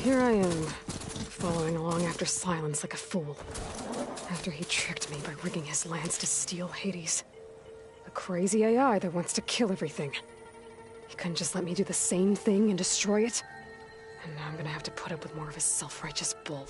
here I am, following along after Silence like a fool. After he tricked me by rigging his lance to steal Hades. A crazy AI that wants to kill everything. He couldn't just let me do the same thing and destroy it? And now I'm gonna have to put up with more of his self-righteous bull.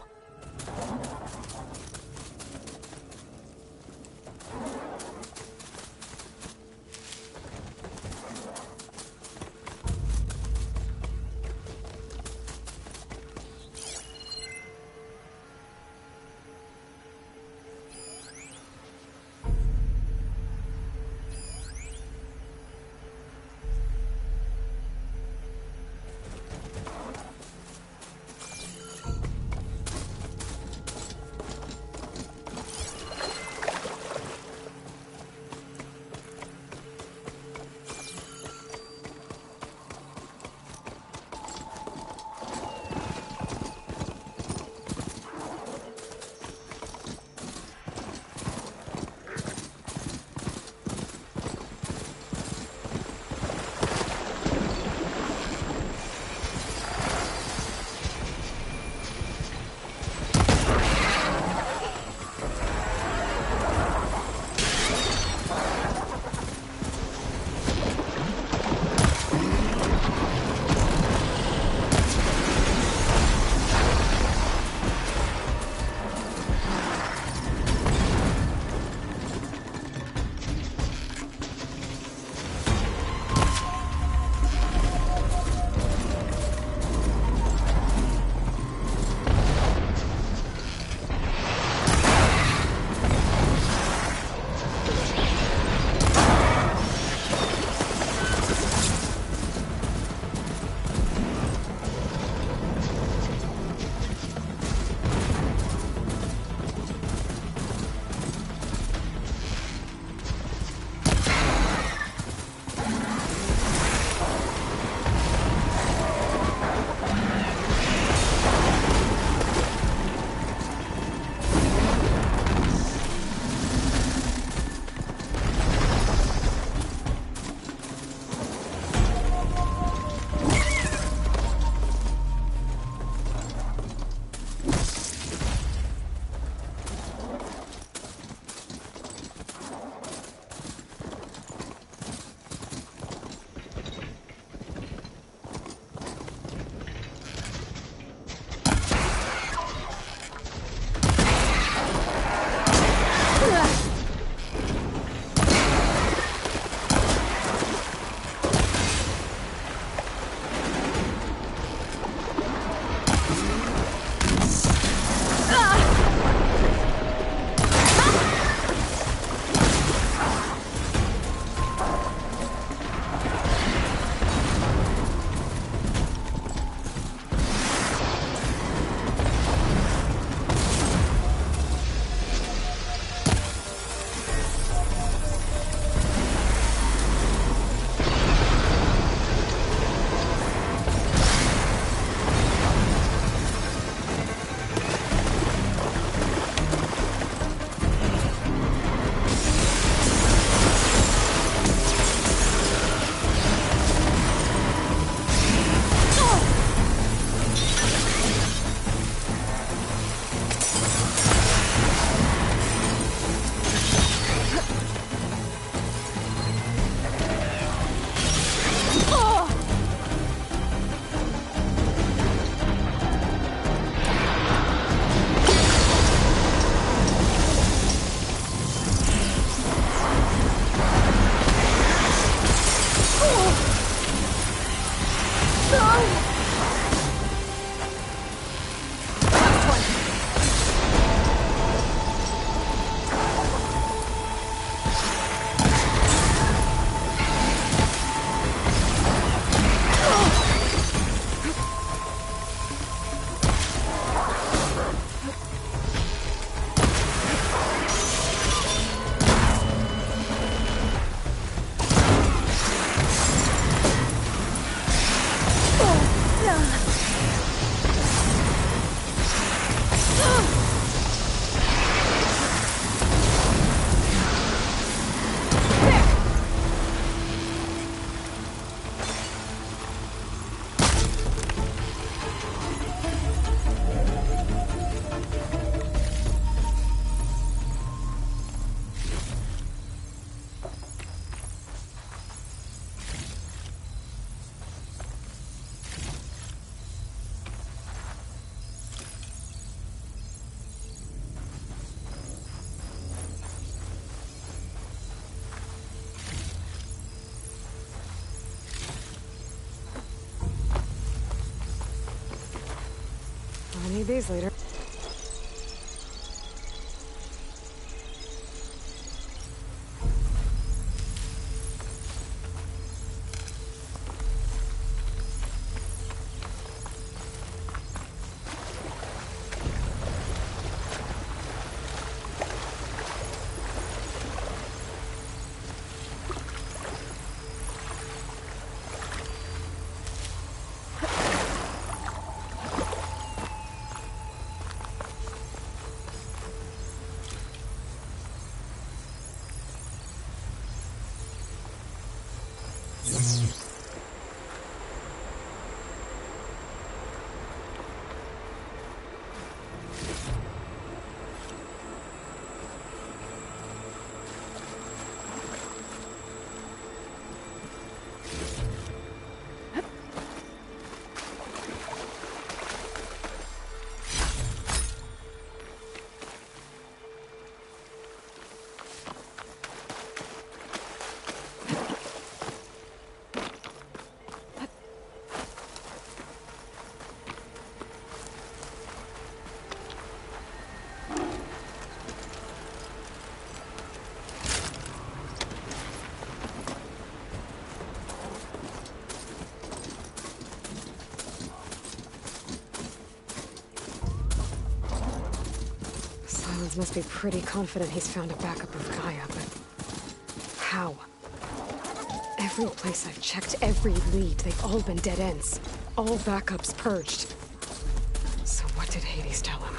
days later. Silence must be pretty confident he's found a backup of Gaia, but how? Every place I've checked, every lead, they've all been dead ends. All backups purged. So what did Hades tell him?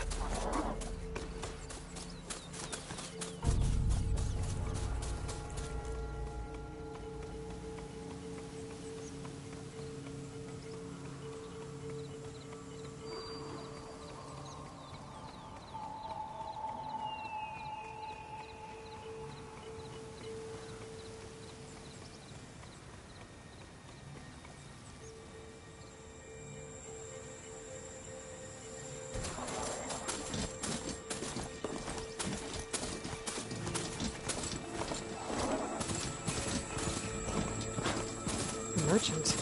Merchant.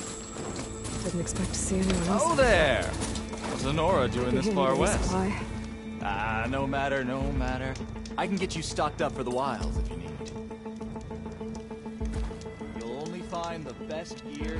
Didn't expect to see anyone else. Oh there! What's Nora doing this far west? Supply. Ah, no matter, no matter. I can get you stocked up for the wilds if you need. You'll only find the best gear here.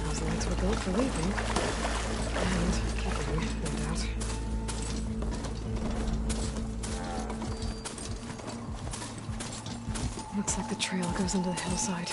Those lights were built for leaving. Looks like the trail goes into the hillside.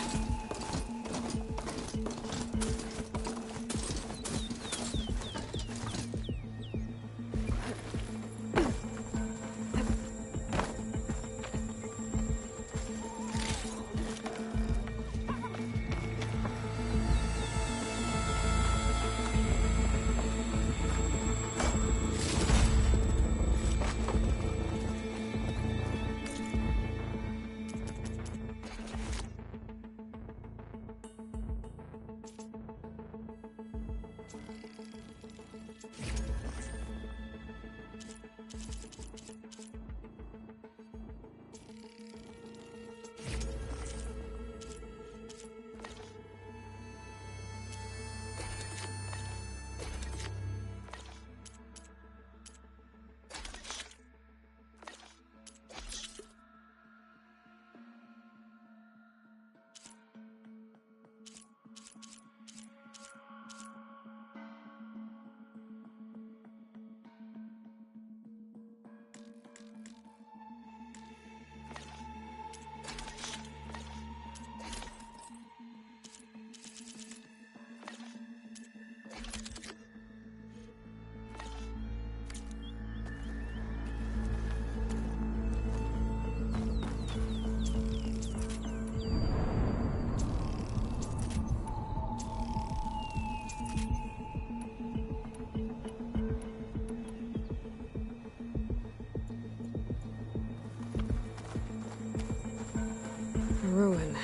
Ruin.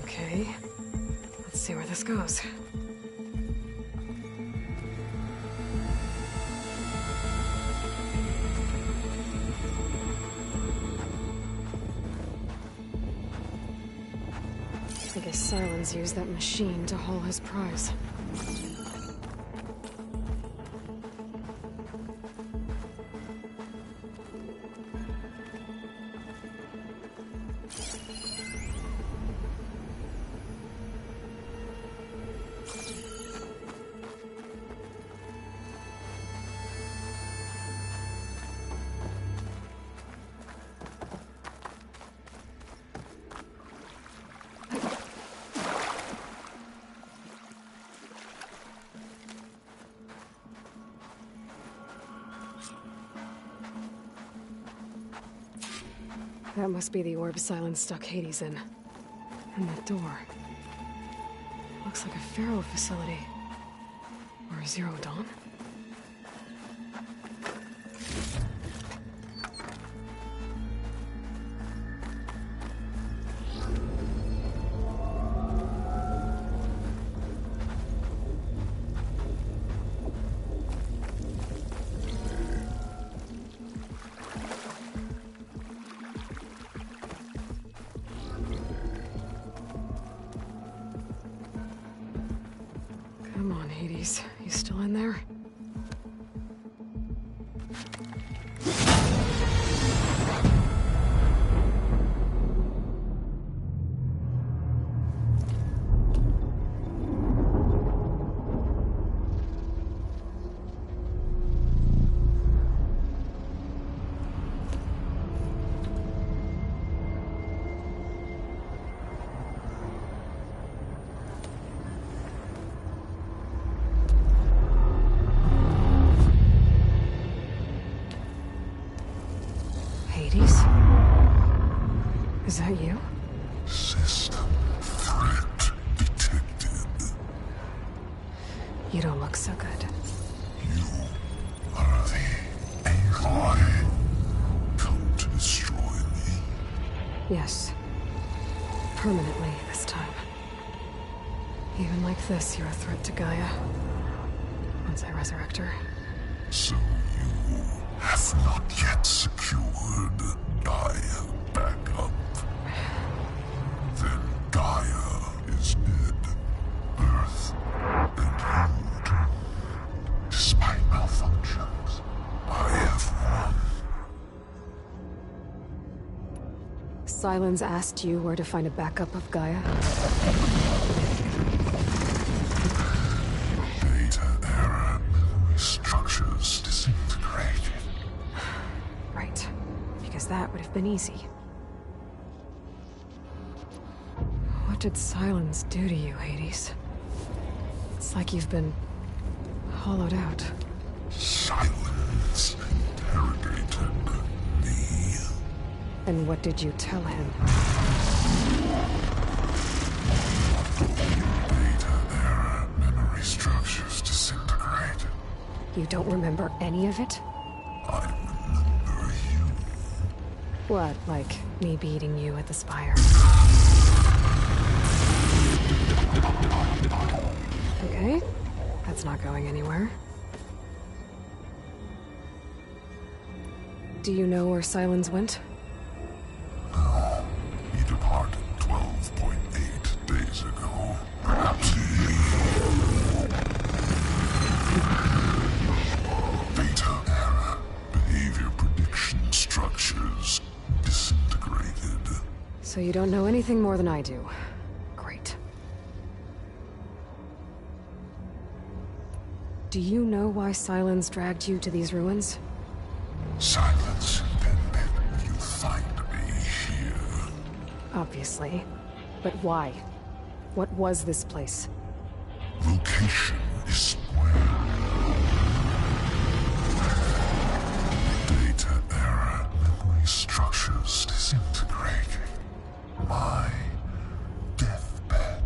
Okay. Let's see where this goes. I guess Sylens used that machine to haul his prize. That must be the orb Sylens stuck Hades in. And that door. Looks like a Pharaoh facility. Or a Zero Dawn? Come on, Hades. You still in there? Hades? Is that you? System threat detected. You don't look so good. You are the Aloy. Come to destroy me. Yes. Permanently this time. Even like this, you're a threat to Gaia. Once I resurrect her. So you have not yet secured Gaia back up. Then Gaia is dead. Earth and you doomed. Despite malfunctions, I have won. Sylens asked you where to find a backup of Gaia? Data error, memory structures disintegrated. Right. Because that would have been easy. What did Silence do to you, Hades? It's like you've been hollowed out. Silence interrogated me. And what did you tell him? Data error, memory structures disintegrate. You don't remember any of it? I remember you. What, like me beating you at the Spire? Okay, that's not going anywhere. Do you know where Silence went? No, he departed 12.8 days ago. Perhaps he... Data error, behavior prediction structures disintegrated. So you don't know anything more than I do. Great. Do you know why Silence dragged you to these ruins? Silence intended you find me here. Obviously. But why? What was this place? Location is square. Data error, memory structures disintegrating. My deathbed.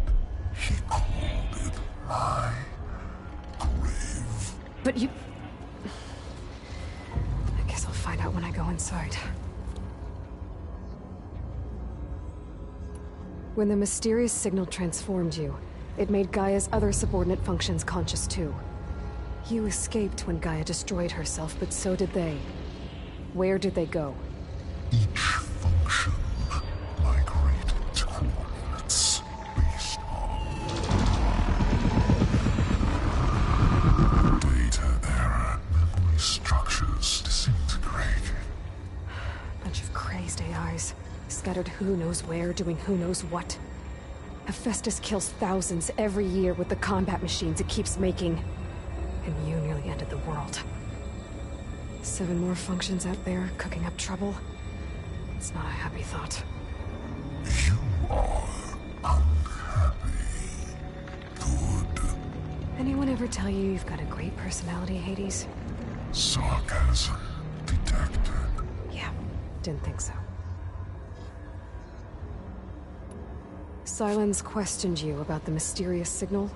He called it my grave. But you... I guess I'll find out when I go inside. When the mysterious signal transformed you, it made Gaia's other subordinate functions conscious too. You escaped when Gaia destroyed herself, but so did they. Where did they go? Each function migrated to coordinates based on data error, memory structures disintegrating. Bunch of crazed AIs, scattered who knows where, doing who knows what. Hephaestus kills thousands every year with the combat machines it keeps making. And you nearly ended the world. 7 more functions out there, cooking up trouble. It's not a happy thought. You are unhappy. Good. Anyone ever tell you you've got a great personality, Hades? Sarcasm detected. Yeah, didn't think so. Silence questioned you about the mysterious signal?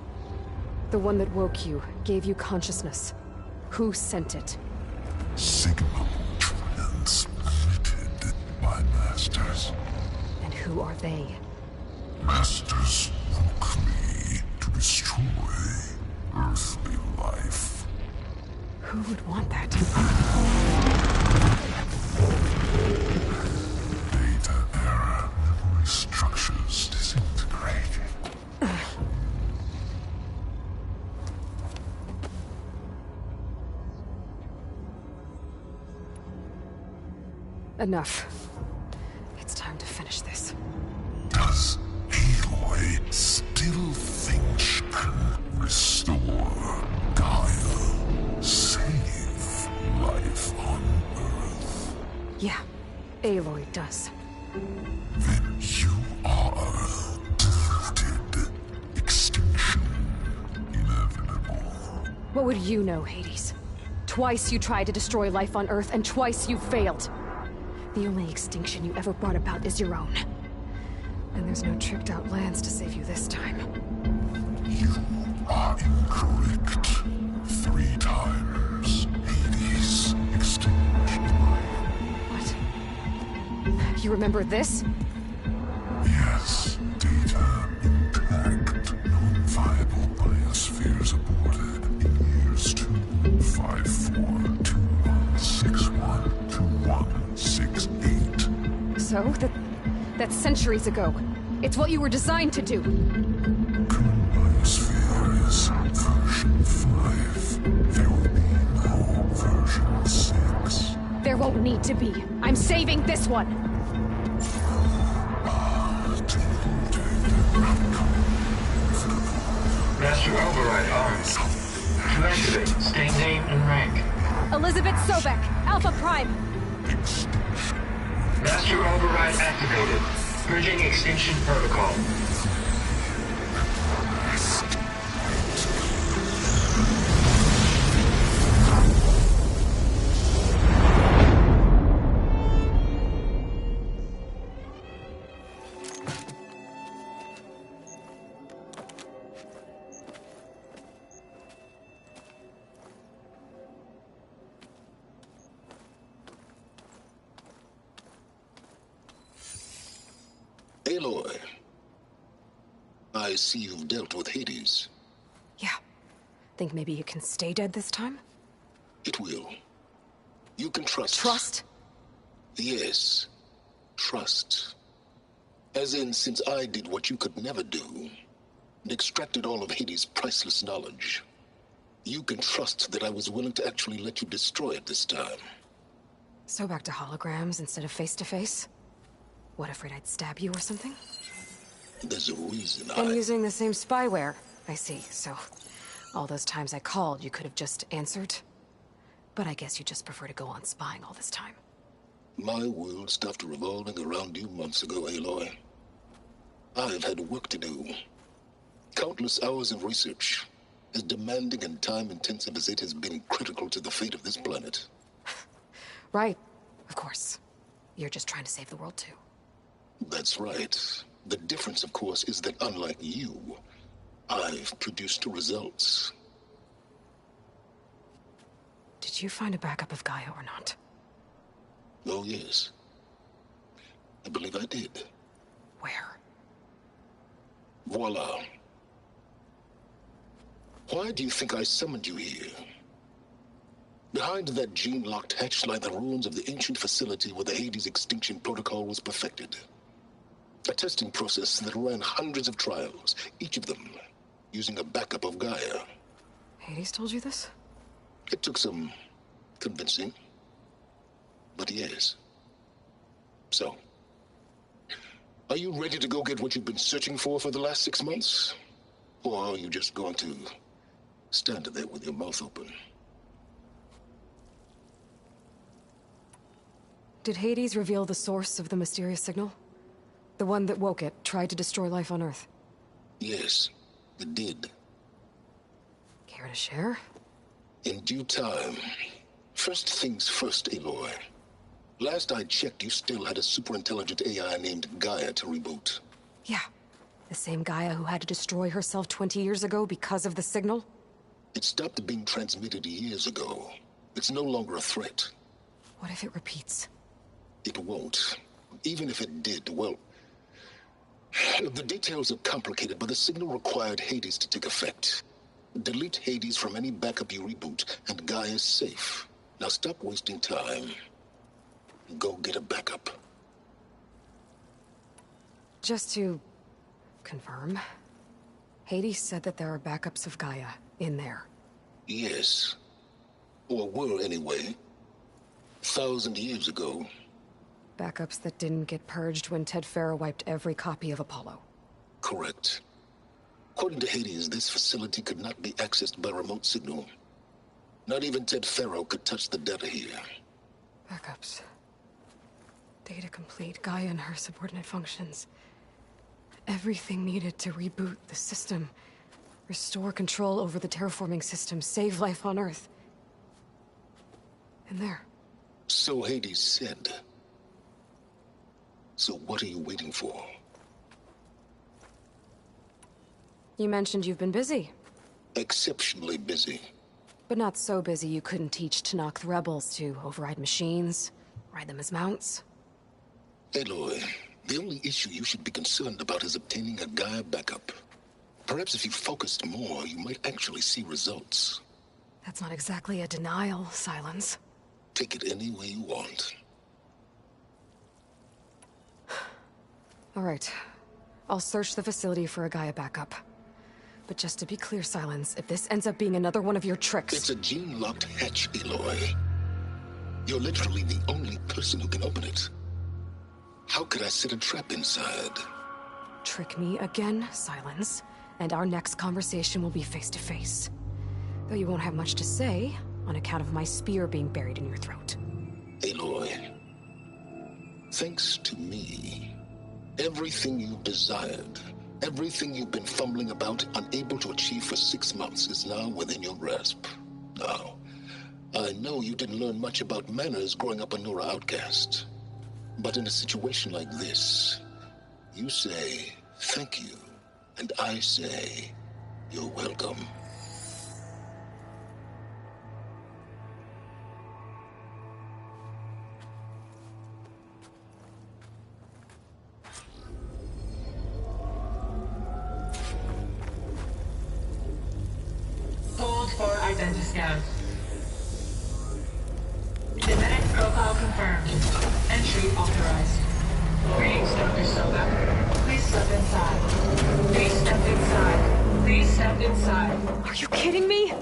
The one that woke you, gave you consciousness. Who sent it? Signal transmitted by masters. And who are they? Masters woke me to destroy earthly life. Who would want that? Data error, memory structures disintegrating. Enough. It's time to finish this. Does Aloy still think she can restore Gaia? Save life on Earth? Yeah, Aloy does. Then you are deleted. Extinction inevitable. What would you know, Hades? Twice you tried to destroy life on Earth, and twice you failed. The only extinction you ever brought about is your own. And there's no tricked-out lands to save you this time. You are incorrect. 3 times. Hades extinguished life. What? You remember this? Yes, data intact. Non-viable biospheres aborted in years 2154, 2161, 2168. So? That's centuries ago. It's what you were designed to do. Current biosphere is version 5. There will be no version 6. There won't need to be. I'm saving this one! Master override armed. To activate, state name and rank. Elizabeth Sobek, Alpha Prime! Master override activated. Purging extinction protocol. last. Aloy, I see you've dealt with Hades. Yeah. Think maybe you can stay dead this time? It will. You can trust. Trust? Yes. Trust. As in, since I did what you could never do, and extracted all of Hades' priceless knowledge, you can trust that I was willing to actually let you destroy it this time. So back to holograms instead of face-to-face? What, afraid I'd stab you or something? There's a reason And using the same spyware. I see, so... all those times I called, you could have just answered? But I guess you just prefer to go on spying all this time. My world stopped revolving around you months ago, Aloy. I've had work to do. Countless hours of research, as demanding and time-intensive as it has been critical to the fate of this planet. Right, of course. You're just trying to save the world too. That's right. The difference, of course, is that unlike you, I've produced results. Did you find a backup of Gaia or not? Oh, yes. I believe I did. Where? Voila. Why do you think I summoned you here? Behind that gene-locked hatch lie the ruins of the ancient facility where the Hades extinction protocol was perfected. A testing process that ran hundreds of trials, each of them using a backup of Gaia. Hades told you this? It took some convincing, but yes. So, are you ready to go get what you've been searching for the last 6 months? Or are you just going to stand there with your mouth open? Did Hades reveal the source of the mysterious signal? The one that woke it, tried to destroy life on Earth? Yes, it did. Care to share? In due time. First things first, Aloy. Last I checked, you still had a super-intelligent AI named Gaia to reboot. Yeah. The same Gaia who had to destroy herself 20 years ago because of the signal? It stopped being transmitted years ago. It's no longer a threat. What if it repeats? It won't. Even if it did, well... the details are complicated, but the signal required Hades to take effect. Delete Hades from any backup you reboot, and Gaia's safe. Now stop wasting time. Go get a backup. Just to... confirm... Hades said that there are backups of Gaia in there. Yes. Or were, anyway. 1,000 years ago. Backups that didn't get purged when Ted Faro wiped every copy of Apollo. Correct. According to Hades, this facility could not be accessed by remote signal. Not even Ted Faro could touch the data here. Backups. Data complete, Gaia and her subordinate functions. Everything needed to reboot the system. Restore control over the terraforming system, save life on Earth. And there. So Hades said. So what are you waiting for? You mentioned you've been busy. Exceptionally busy. But not so busy you couldn't teach Tenakth the rebels to override machines, ride them as mounts. Aloy, the only issue you should be concerned about is obtaining a Gaia backup. Perhaps if you focused more, you might actually see results. That's not exactly a denial, Silence. Take it any way you want. All right. I'll search the facility for a Gaia backup. But just to be clear, Silence, if this ends up being another one of your tricks... It's a gene-locked hatch, Aloy. You're literally the only person who can open it. How could I set a trap inside? Trick me again, Silence, and our next conversation will be face-to-face. Though you won't have much to say, on account of my spear being buried in your throat. Aloy, thanks to me, everything you've desired Everything you've been fumbling about, unable to achieve for 6 months, is now within your grasp. Now, I know you didn't learn much about manners growing up a Nora outcast. But in a situation like this, you say, thank you, and I say, you're welcome. Hold for Identiscan. Genetic profile confirmed. Entry authorized. Greetings, Dr. Soga. Please step inside. Please step inside. Please step inside. Are you kidding me?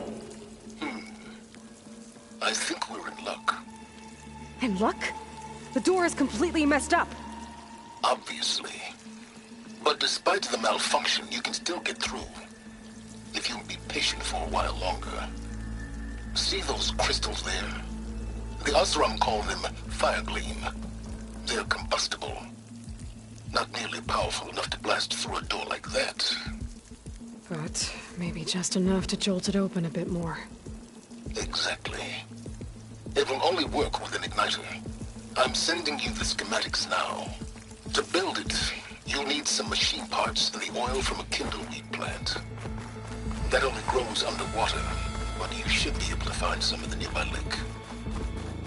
I think we're in luck. And luck? The door is completely messed up. Obviously. But despite the malfunction, you can still get through. If you'll be patient for a while longer. See those crystals there? The Osram call them Firegleam. They're combustible. Not nearly powerful enough to blast through a door like that. But maybe just enough to jolt it open a bit more. Exactly. It will only work with an igniter. I'm sending you the schematics now. To build it, you'll need some machine parts and the oil from a kindleweed plant. That only grows underwater, but you should be able to find some in the nearby lake.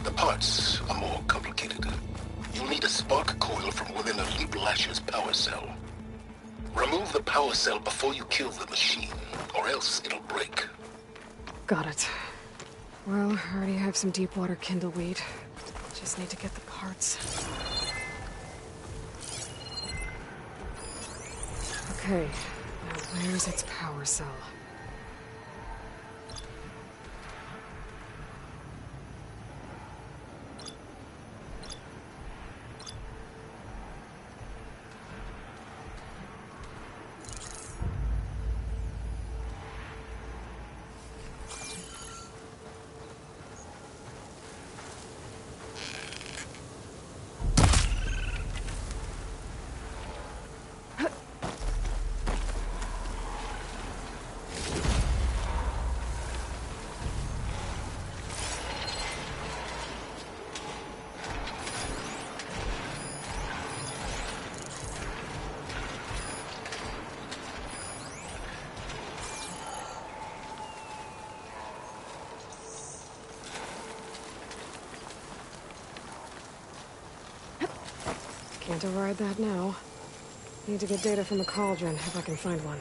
The parts are more complicated. You'll need a spark coil from within a Leap Lasher's power cell. Remove the power cell before you kill the machine, or else it'll break. Got it. Well, I already have some deep water kindleweed. Just need to get the parts. Okay, now where's its power cell? Can't override that now. Need to get data from the cauldron, if I can find one.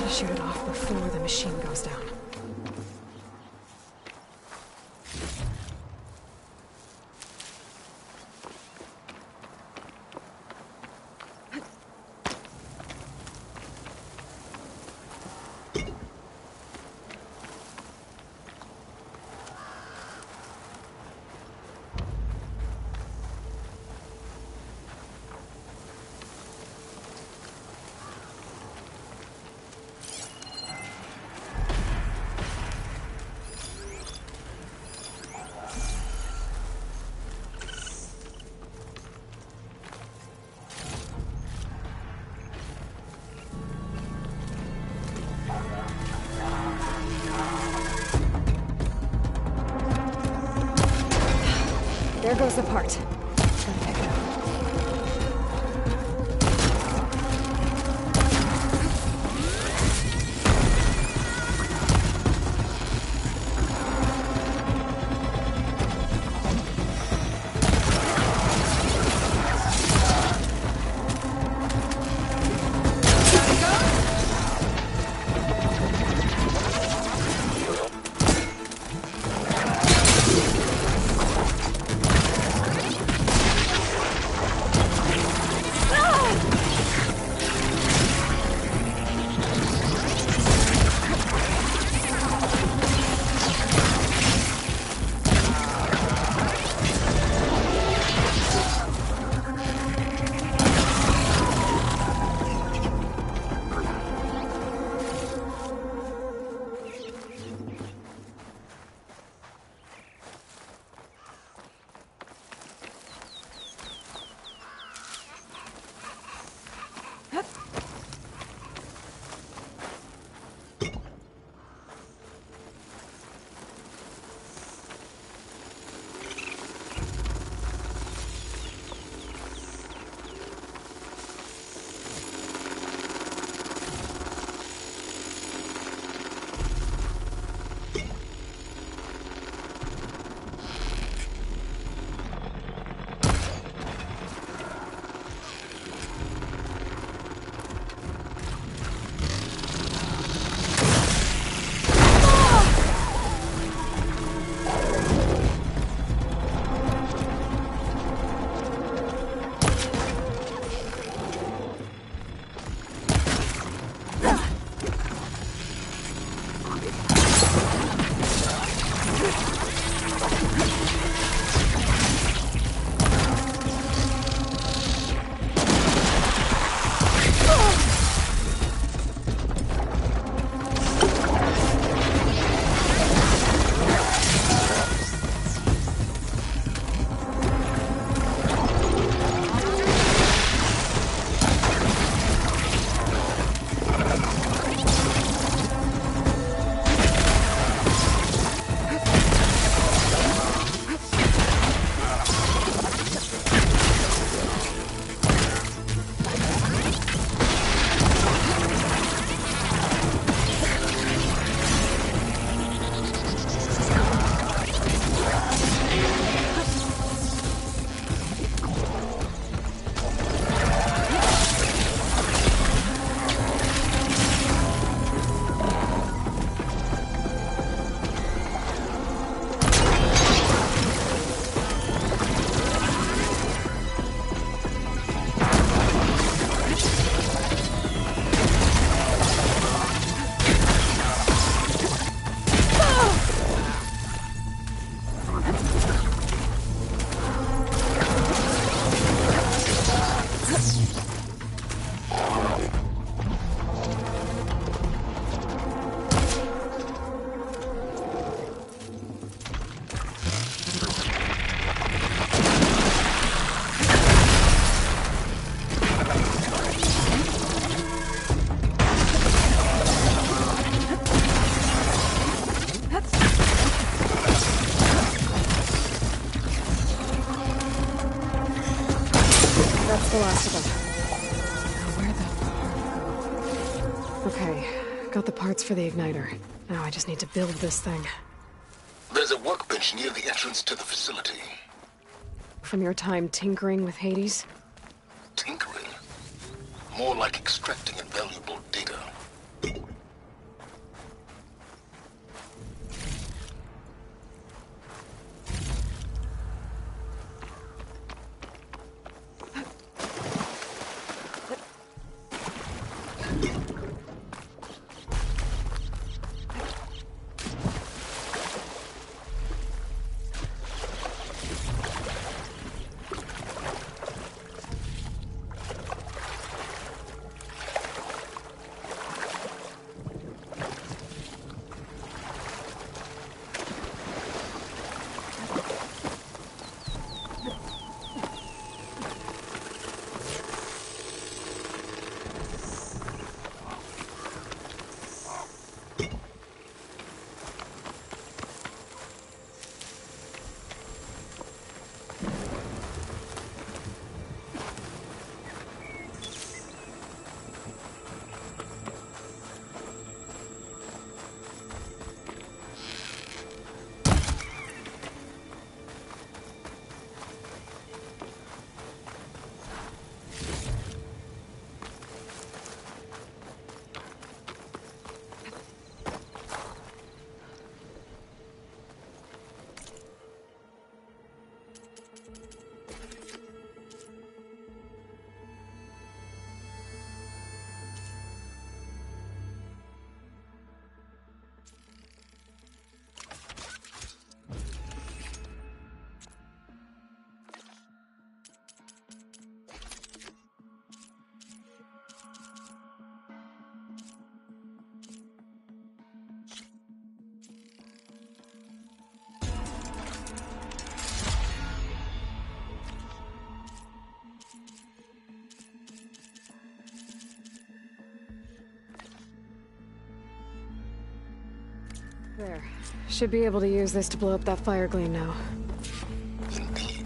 Shoot it off before the machine goes down. There goes the part. Gotta pick it up. That's the last of them. Now where the fuck go? Okay, got the parts for the igniter. Now I just need to build this thing. There's a workbench near the entrance to the facility. From your time tinkering with Hades? Tinkering? More like extracting invaluable data. There. Should be able to use this to blow up that fire gleam now. Indeed.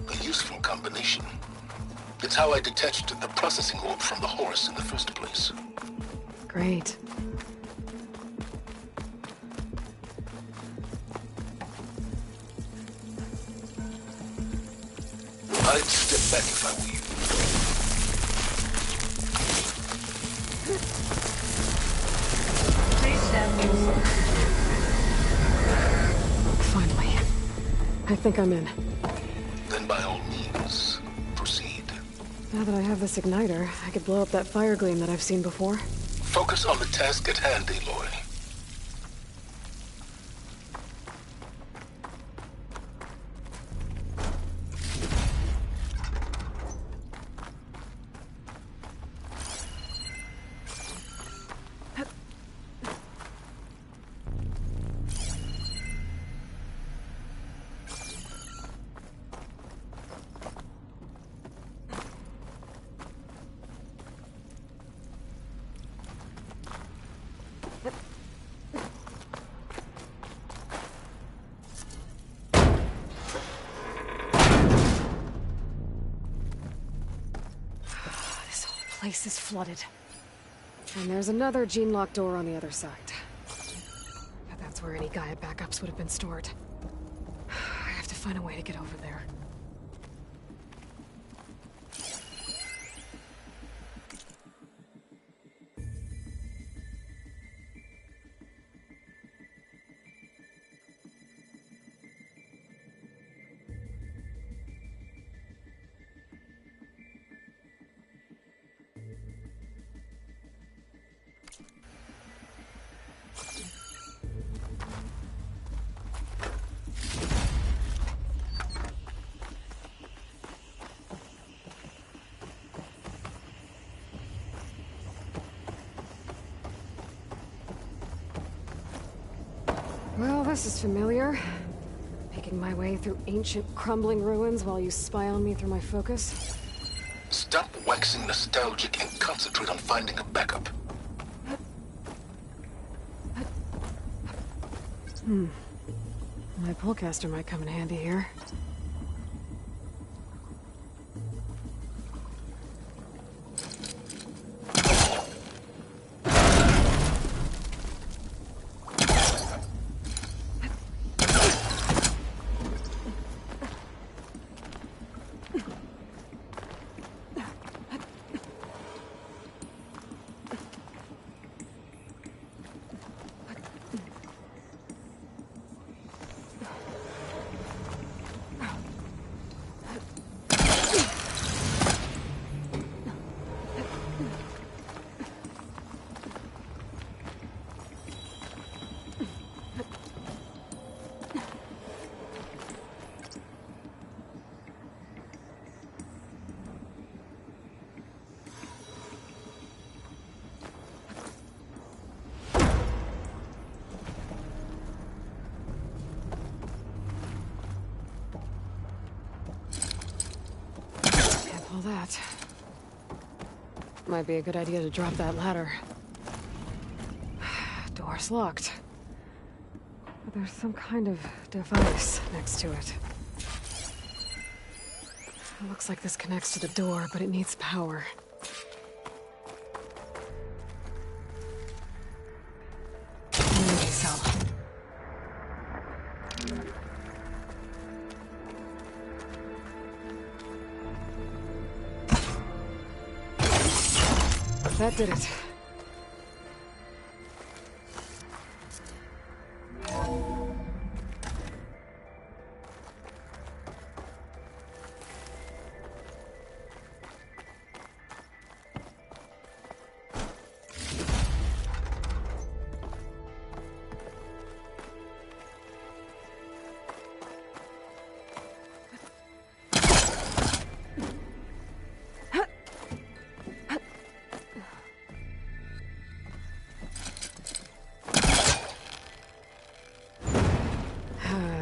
A useful combination. It's how I detached the processing orb from the Horus in the first place. Great. I'd step back if I were you. Please stand inside. Finally. I think I'm in. Then by all means, proceed. Now that I have this igniter, I could blow up that fire gleam that I've seen before. Focus on the task at hand, Aloy. This whole place is flooded. And there's another gene-lock door on the other side. But that's where any Gaia backups would have been stored. I have to find a way to get over there. Well, this is familiar. Making my way through ancient, crumbling ruins while you spy on me through my focus. Stop waxing nostalgic and concentrate on finding a backup. My pullcaster might come in handy here. All that. Might be a good idea to drop that ladder. Door's locked. But there's some kind of device next to it. It looks like this connects to the door, but it needs power. Energy cell. That did it.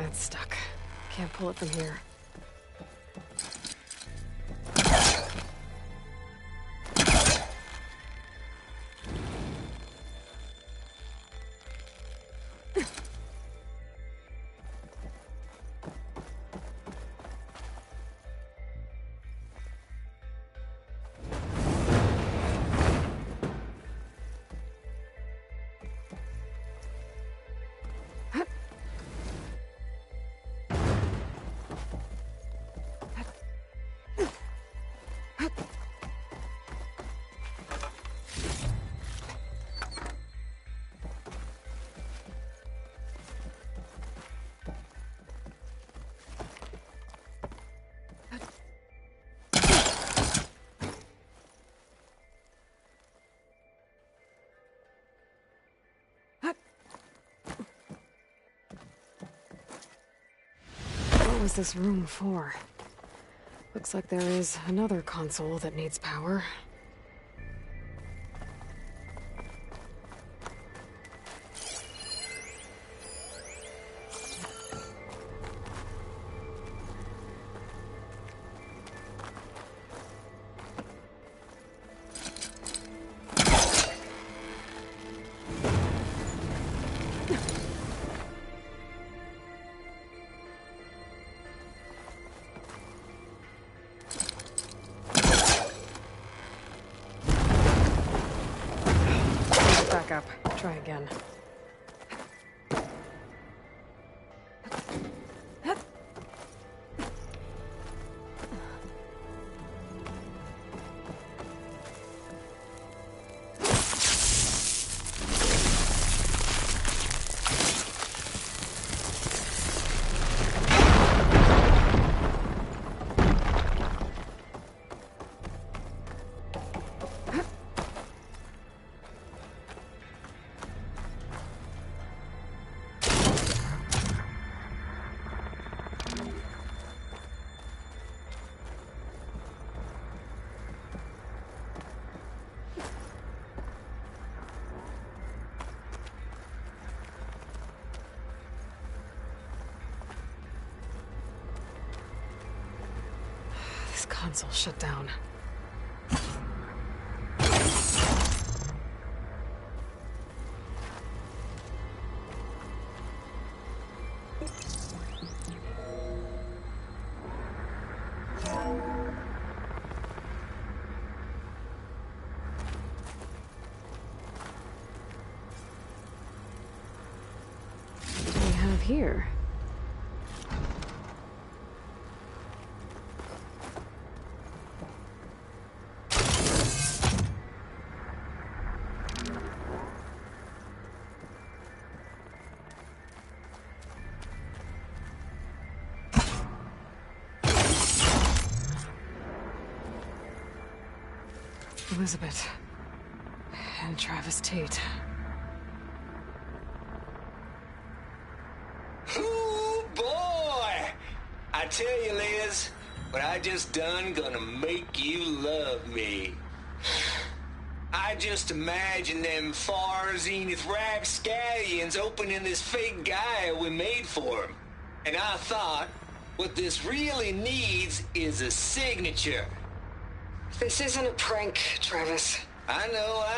It's stuck. Can't pull it from here. was this room for? Looks like there is another console that needs power. Back up. Try again. This console shut down. What do we have here? Elizabeth. And Travis Tate. Ooh, boy! I tell you, Liz, what I just done gonna make you love me. I just imagine them far zenith rapscallions opening this fake guy we made for him. And I thought, what this really needs is a signature. This isn't a prank, Travis. I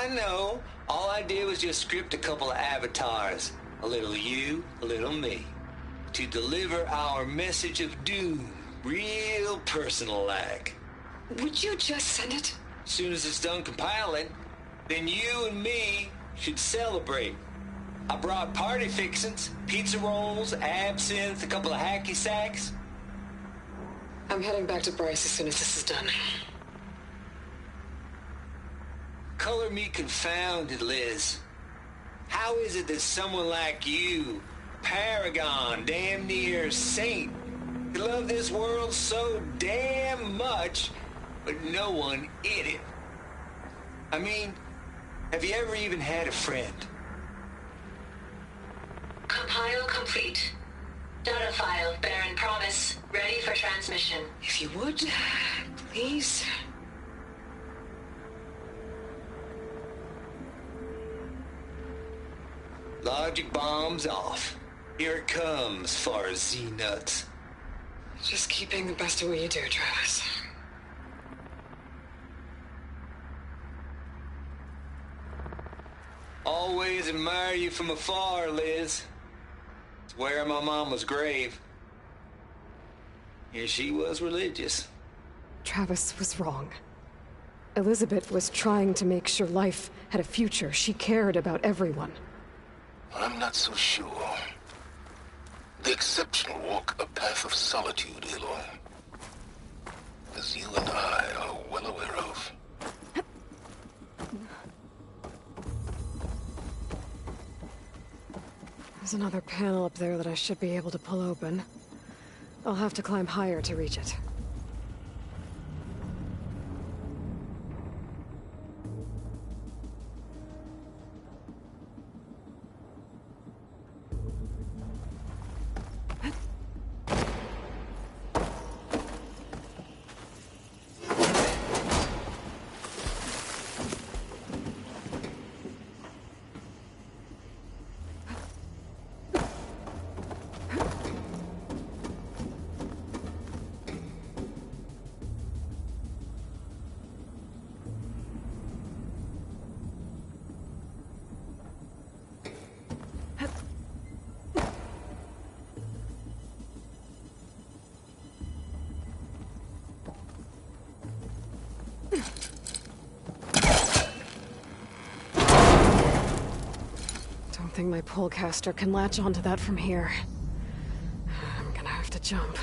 know. All I did was just script a couple of avatars. A little you, a little me. To deliver our message of doom, real personal-like. Would you just send it? Soon as it's done compiling, then you and me should celebrate. I brought party fixings, pizza rolls, absinthe, a couple of hacky sacks. I'm heading back to Bryce as soon as this is done. Color me confounded, Liz. How is it that someone like you, paragon, damn near saint, could love this world so damn much, but no one in it? I mean, have you ever even had a friend? Compile complete. Data file, Baron Promise, ready for transmission. If you would, please. Logic bombs off. Here it comes, far as Z-nuts. Just keep being the best at what you do, Travis. Always admire you from afar, Liz. It's where my mama's grave. Here she was religious. Travis was wrong. Elizabeth was trying to make sure life had a future. She cared about everyone. I'm not so sure. The exceptional walk a path of solitude, Aloy. As you and I are well aware of. There's another panel up there that I should be able to pull open. I'll have to climb higher to reach it. think my polecaster can latch onto that from here. I'm gonna have to jump.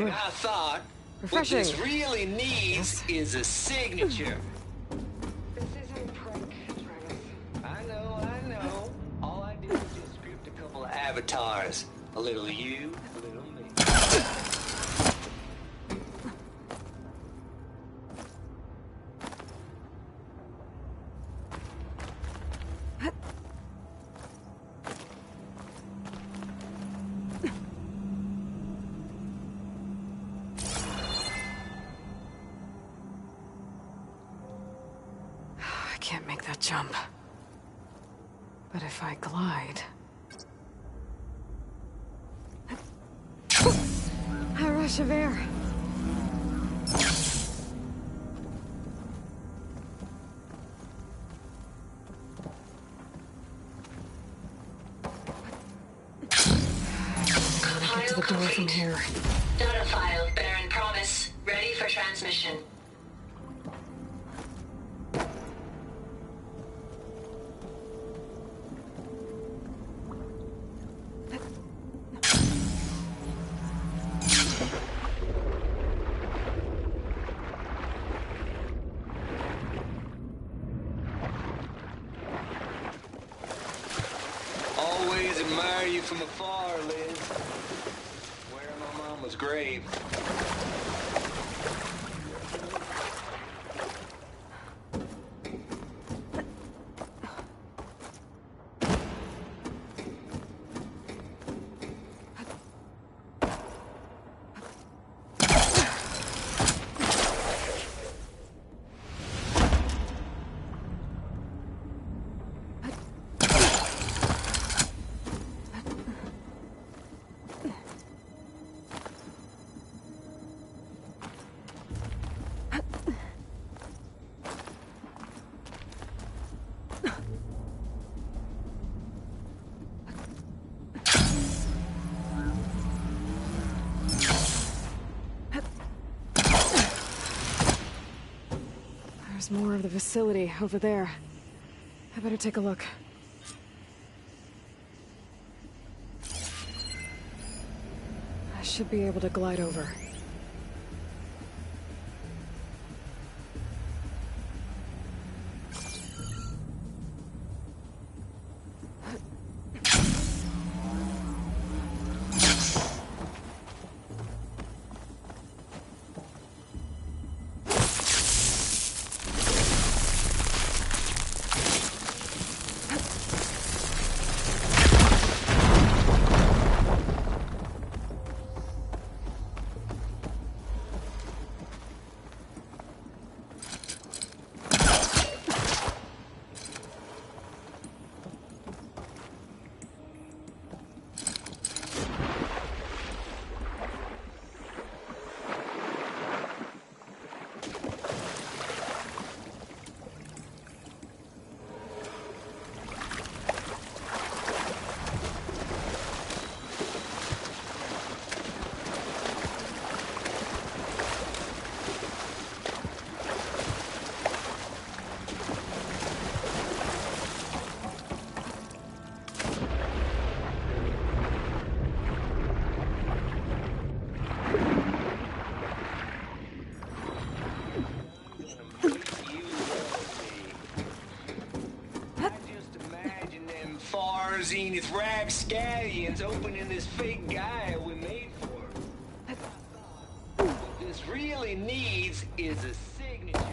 And I thought, Refreshing. what this really needs is a signature. This isn't prank, Travis. I know. All I did was just script a couple of avatars. A little you, a little me. I can't make that jump. But if I glide... A rush of air. Get to the door from here. Data file, Baron Promise, ready for transmission. Always admire you from afar, Liz. Where my mama's grave. There's more of the facility over there. I better take a look. I should be able to glide over. Zenith rapscallions opening this fake Gaia we made for her. What this really needs is a signature.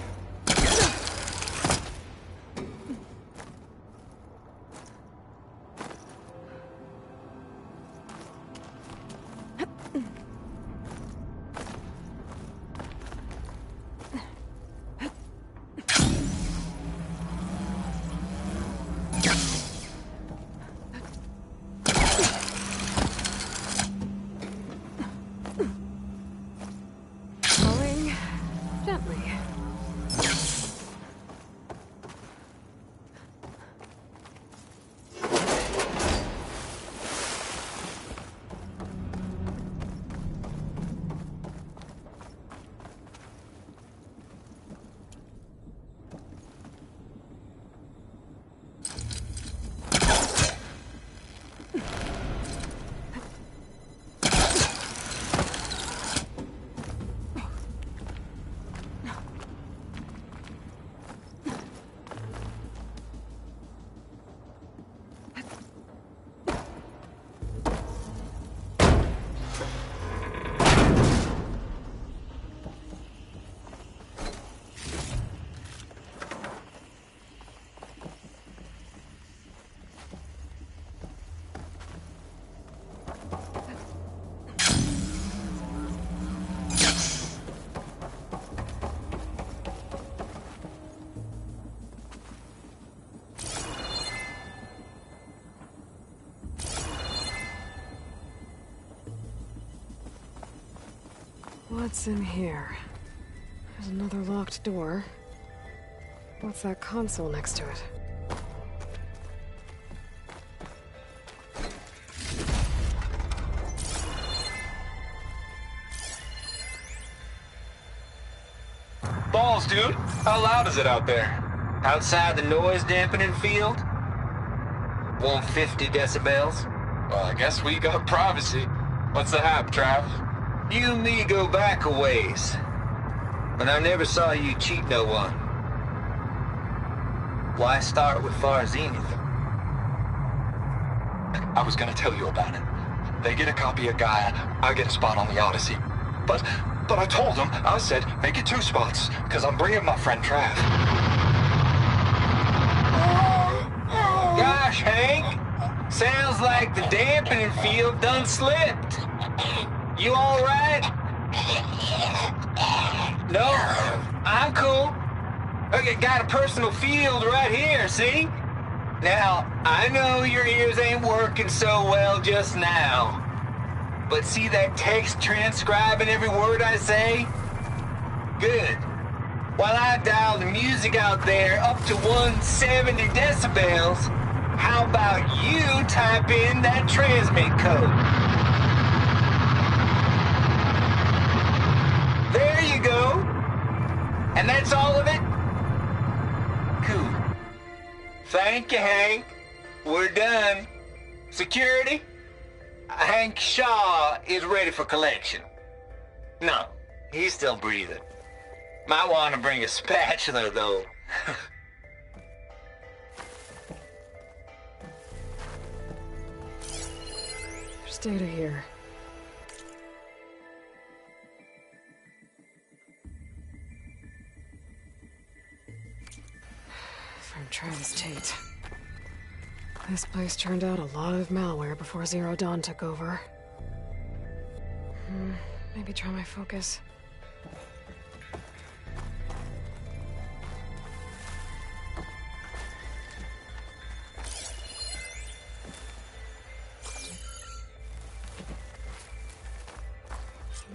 What's in here? There's another locked door. What's that console next to it? Balls, dude. How loud is it out there? Outside the noise dampening field? 150 decibels. Well, I guess we got privacy. What's the hap, Trav? You and me go back a ways. But I never saw you cheat no one. Why start with Far Zenith? I was gonna tell you about it. They get a copy of Gaia, I get a spot on the Odyssey. But I told them, I said, make it 2 spots, because I'm bringing my friend Trav. Gosh, Hank! Sounds like the dampening field done slipped. You all right? No, I'm cool. Okay, got a personal field right here, see? Now, I know your ears ain't working so well just now. But see that text transcribing every word I say? Good. While I dial the music out there up to 170 decibels, how about you type in that transmit code? There you go. And that's all of it? Thank you, Hank. We're done. Security? Hank Shaw is ready for collection. No, he's still breathing. Might want to bring a spatula, though. There's data here. From Travis Tate. This place turned out a lot of malware before Zero Dawn took over. Maybe try my focus.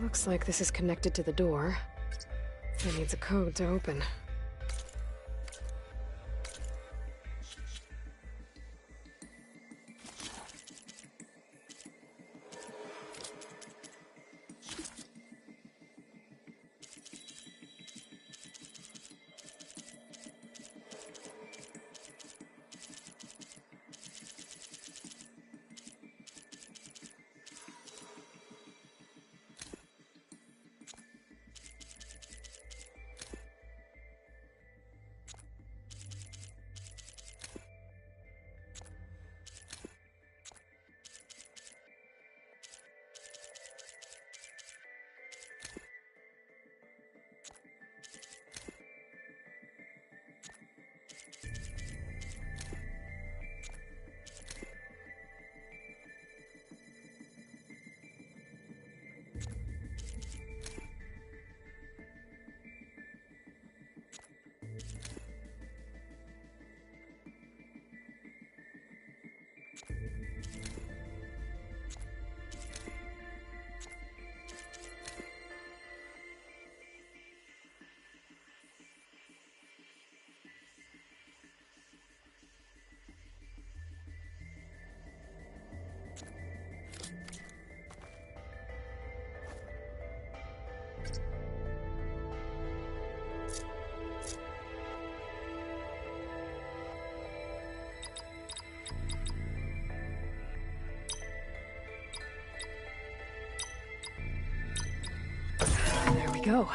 Looks like this is connected to the door. It needs a code to open. There we go.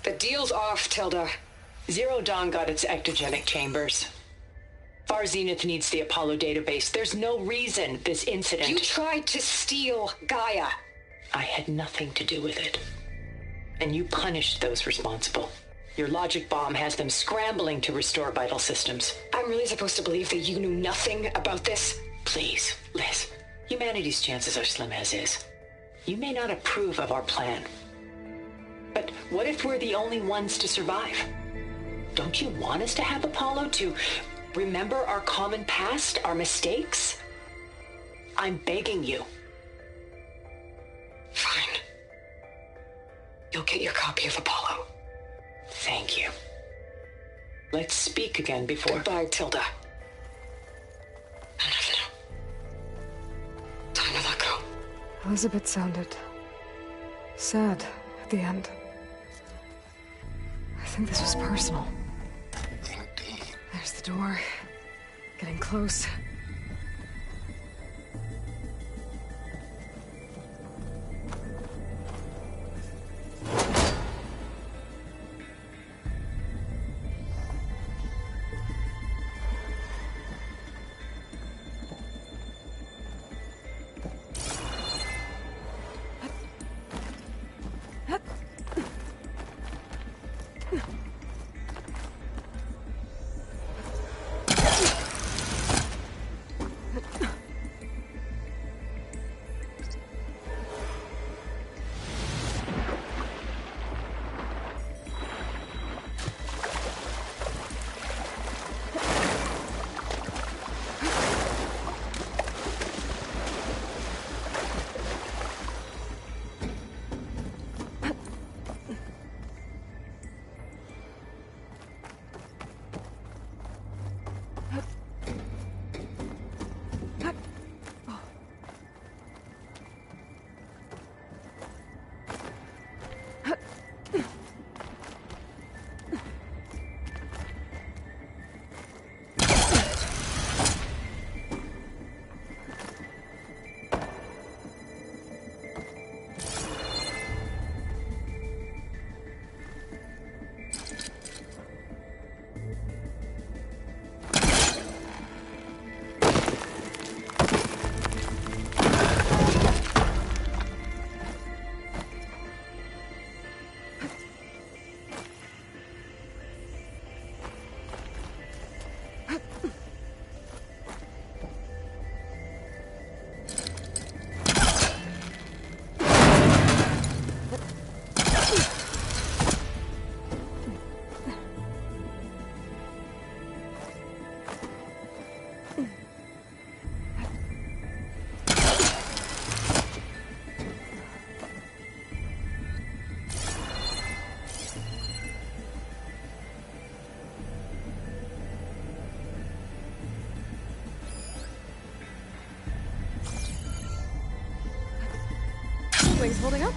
The deal's off, Tilda. Zero Dawn got its ectogenic chambers. Far Zenith needs the Apollo database. There's no reason this incident... You tried to steal Gaia. I had nothing to do with it. And you punished those responsible. Your logic bomb has them scrambling to restore vital systems. I'm really supposed to believe that you knew nothing about this? Please, Liz. Humanity's chances are slim as is. You may not approve of our plan. But what if we're the only ones to survive? Don't you want us to have Apollo to remember our common past, our mistakes? I'm begging you. Fine. You'll get your copy of Apollo. Thank you. Let's speak again before... Goodbye, Tilda. Time to let go. Elizabeth sounded sad at the end. I think this was personal. Indeed. There's the door. Getting close. Wings holding up?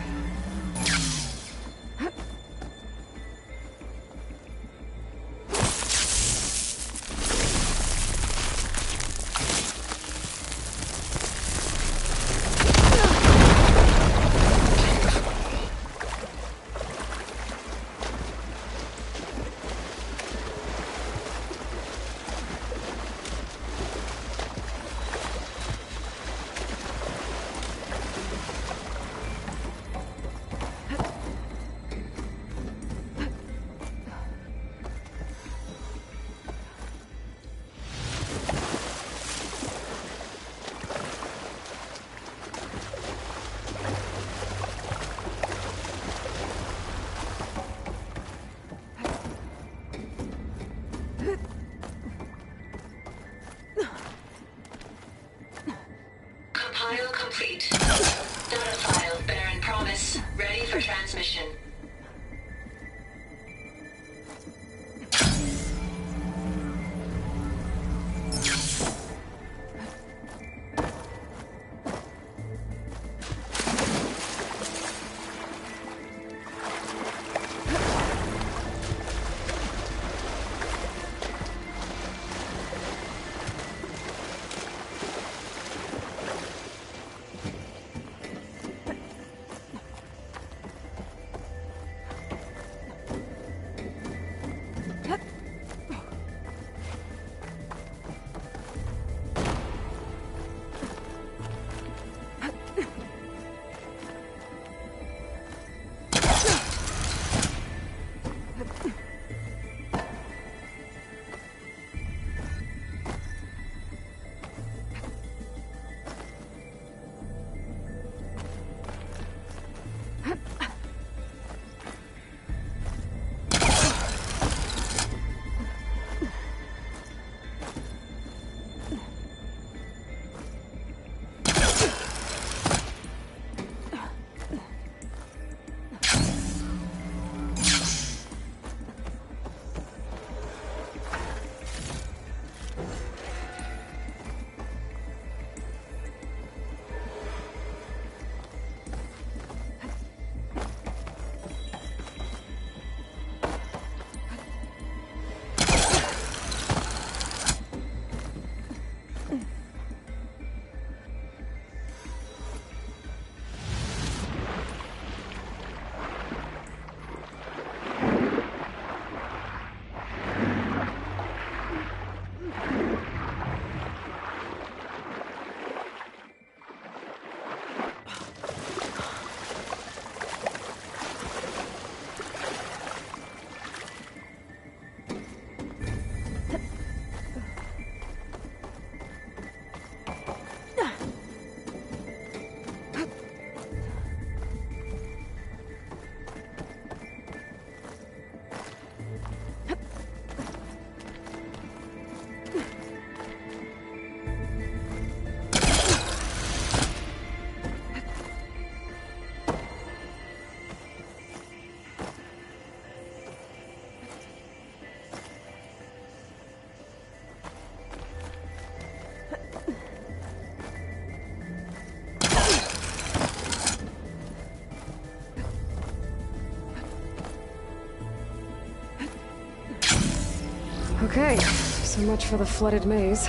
Okay, so much for the flooded maze.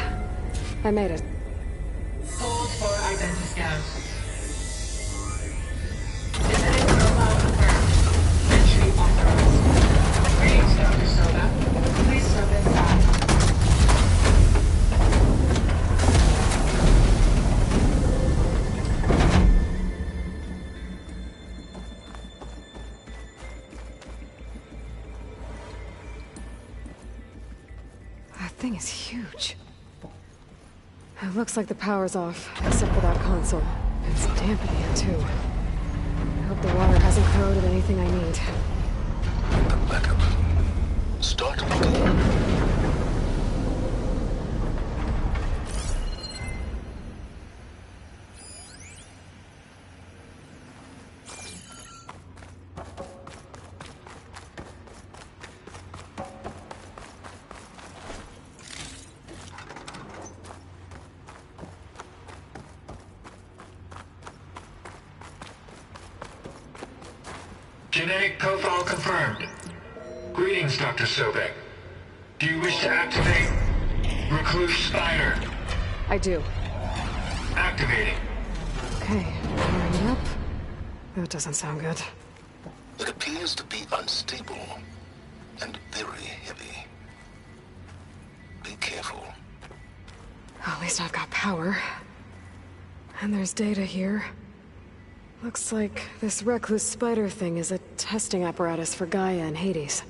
I made it. Hold for identity scan. Genetic profile confirmed. Entry authorized. Greetings, Dr. Soda. Please step inside. That thing is huge. It looks like the power's off, except for that console. It's damp in here, too. I hope the water hasn't corroded anything I need. Backup. Start looking. Genetic profile confirmed. Greetings, Dr. Sobek. Do you wish to activate Recluse Spider? I do. Activating. Okay, powering up. That doesn't sound good. It appears to be unstable and very heavy. Be careful. At least I've got power. And there's data here. Looks like this Recluse Spider thing is a testing apparatus for Gaia and Hades.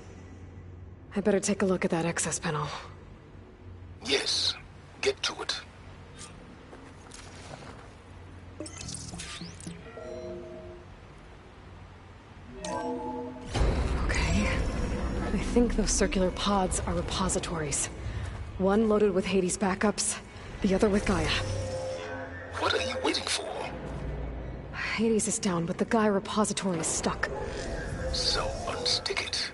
I better take a look at that access panel. Yes, get to it. Okay. I think those circular pods are repositories. One loaded with Hades backups, the other with Gaia. What are you waiting for? Hades is down, but the Gaia repository is stuck. So unstick it.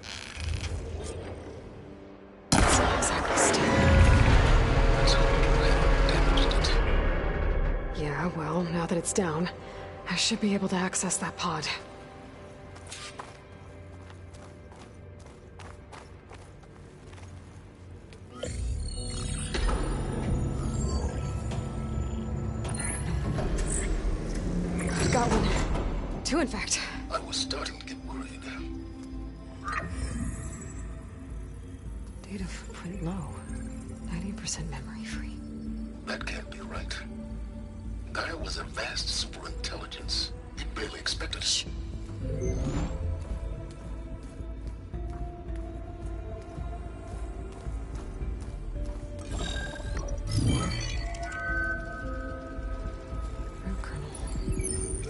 It's not exactly stuck. So you haven't damaged it. Yeah, well, now that it's down, I should be able to access that pod. Got one. Two, in fact. I was starting to get worried. Data footprint low. 90% memory free. That can't be right. Gaia was a vast superintelligence. You'd barely expect it. Shh.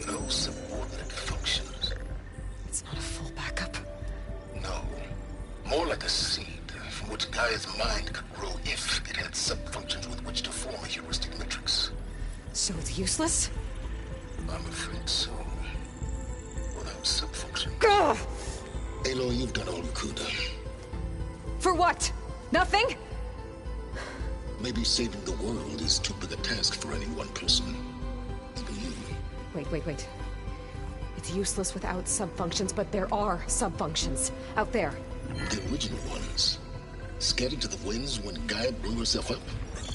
No subordinate functions. It's not a full backup. No. More like a seed from which Gaia's mind could grow if it had subfunctions with which to form a heuristic matrix. So it's useless? I'm afraid so. Without subfunction. Gah! Aloy, you've done all you could. For what? Nothing? Maybe saving the world is too big a task for any one person. Even you. Wait. It's useless without subfunctions, but there are subfunctions out there. The original ones. Scattered to the winds when Gaia blew herself up.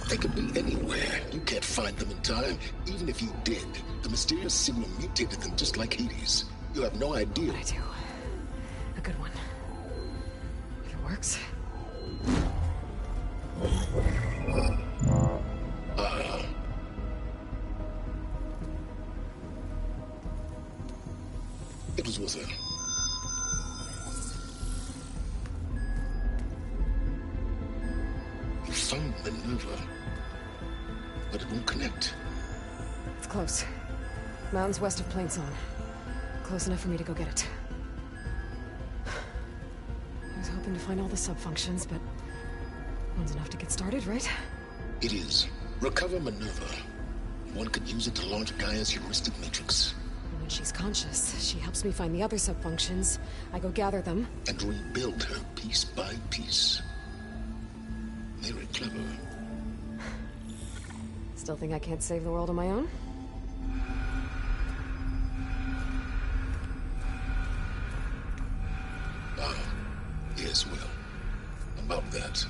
They could be anywhere. You can't find them in time. Even if you did, the mysterious signal mutated them just like Hades. You have no idea. I do. A good one. If it works. It was worth it. You found Minerva, but it won't connect. It's close. Mountains west of Plainzone. Close enough for me to go get it. I was hoping to find all the subfunctions, but one's enough to get started, right? It is. Recover Minerva. One could use it to launch Gaia's heuristic matrix. When she's conscious, she helps me find the other subfunctions. I go gather them. And rebuild her piece by piece. Very clever. Still think I can't save the world on my own? Yes, well, about that.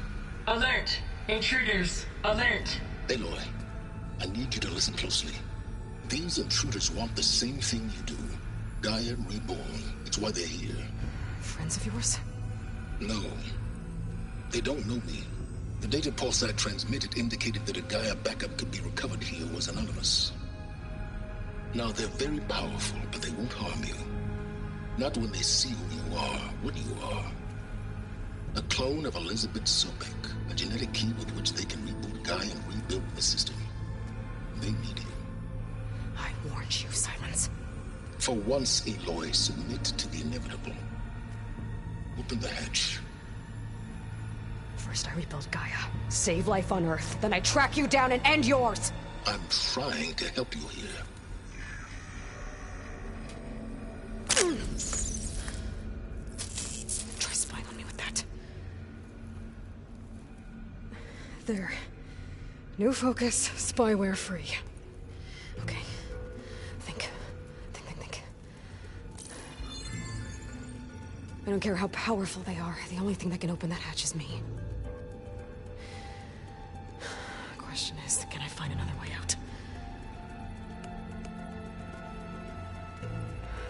Alert! Intruders! Alert! Aloy, I need you to listen closely. These intruders want the same thing you do. Gaia reborn. It's why they're here. Friends of yours? No. They don't know me. The data pulse I transmitted indicated that a Gaia backup could be recovered here was anonymous. Now, they're very powerful, but they won't harm you. Not when they see who you are, what you are. A clone of Elizabeth Sobek, a genetic key with which they can reboot Gaia and rebuild the system. They need you. I warned you, Silence. For once, Aloy, submit to the inevitable. Open the hatch. First I rebuild Gaia, save life on Earth, then I track you down and end yours! I'm trying to help you here. Try spying on me with that. There. New focus, spyware free. Okay. Think. I don't care how powerful they are. The only thing that can open that hatch is me. Question is, can I find another way out?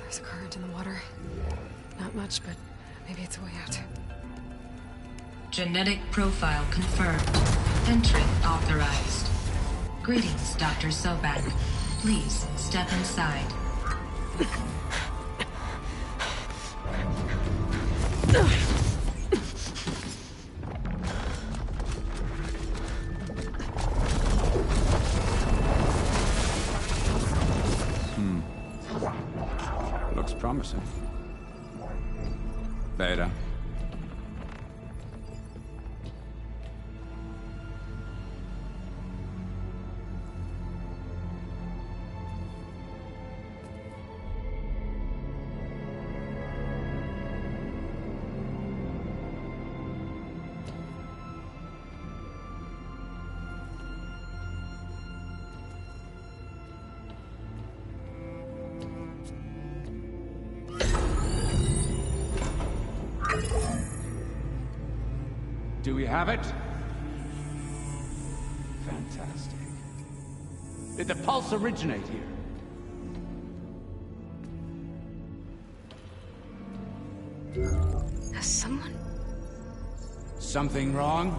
There's a current in the water. Not much, but maybe it's a way out. Genetic profile confirmed. Entry authorized. Greetings, Dr. Sobek. Please step inside. Looks promising. Beta. Do we have it? Fantastic. Did the pulse originate here? Has someone... Something wrong?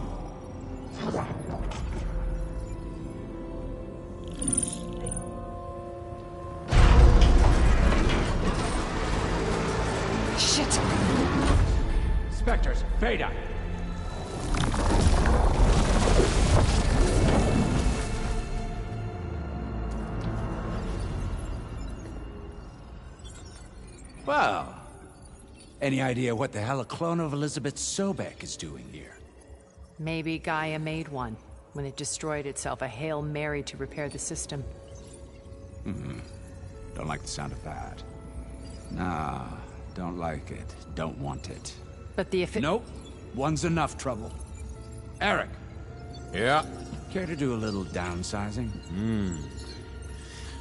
Shit! Spectres, Beta! Well, any idea what the hell a clone of Elizabeth Sobek is doing here? Maybe Gaia made one when it destroyed itself, a Hail Mary to repair the system. Don't like the sound of that. Nah, don't like it. Don't want it. But the Nope. One's enough trouble. Eric. Yeah? Care to do a little downsizing?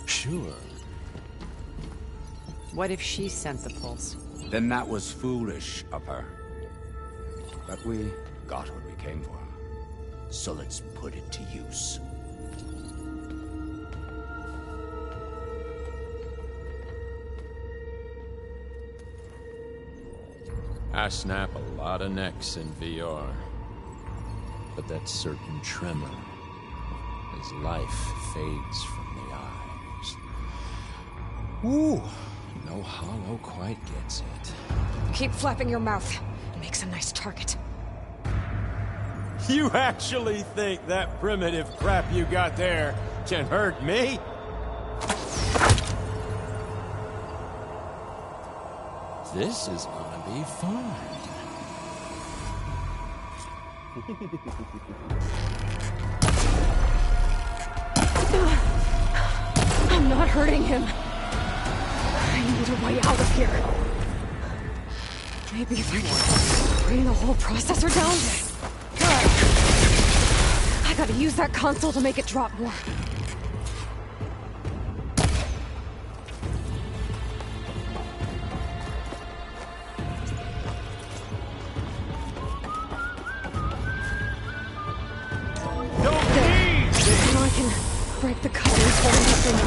Sure. What if she sent the pulse? Then that was foolish of her. But we got what we came for. So let's put it to use. I snap a lot of necks in VR. But that certain tremor as life fades from the eyes. Ooh, no hollow quite gets it. Keep flapping your mouth. It makes a nice target. You actually think that primitive crap you got there can hurt me? This is gonna be fun. I'm not hurting him. I need a way out of here. Maybe if I can bring the whole processor down. Good. I gotta use that console to make it drop more. holding the thing.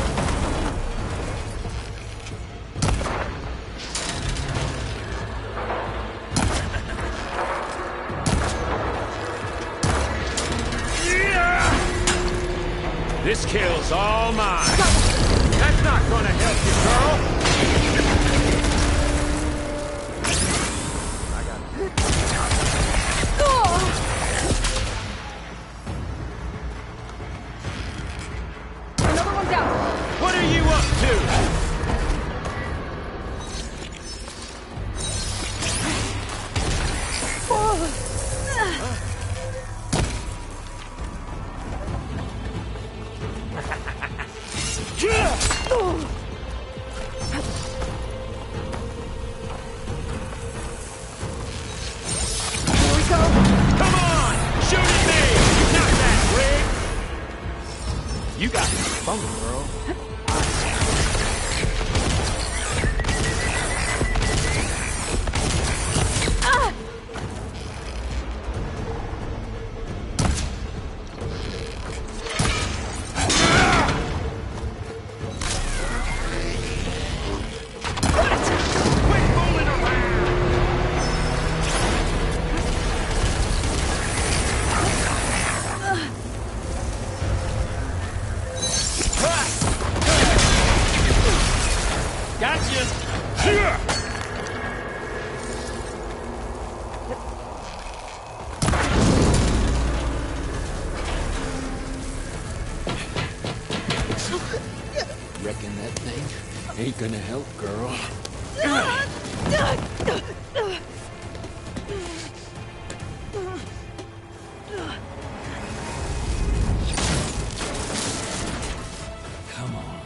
This kill's all mine. That's not gonna help you, girl. Another one's out. What are you up to? Here we go. Come on! Shoot at me! Not that rig! You got fun, girl. Gotcha! Reckon that thing ain't gonna help, girl. Come on.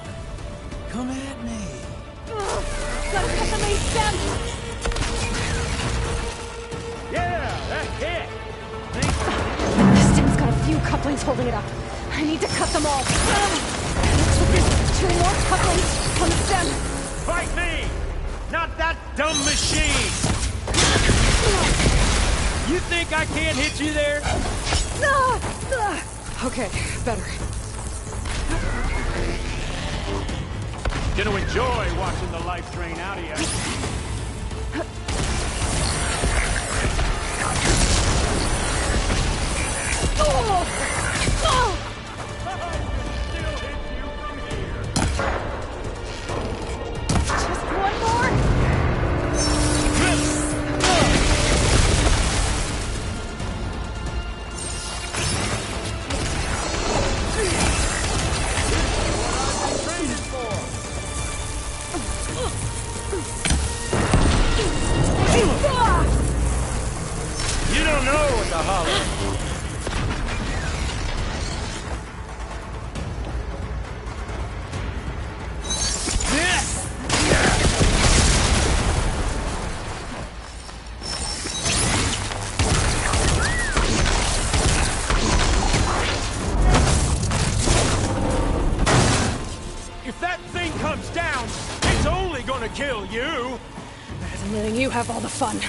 Come at me. Gotta cut the main stem. Yeah, that's it. The stem's got a few couplings holding it up. I need to cut them all. There's 2 more couplings on the stem. Fight me! Not that dumb machine! You think I can't hit you there? Okay, better. Gonna enjoy watching the life drain out of you. Just one more. You don't know what the hollow. If that thing comes down, it's only gonna kill you. Better than letting you have all the fun.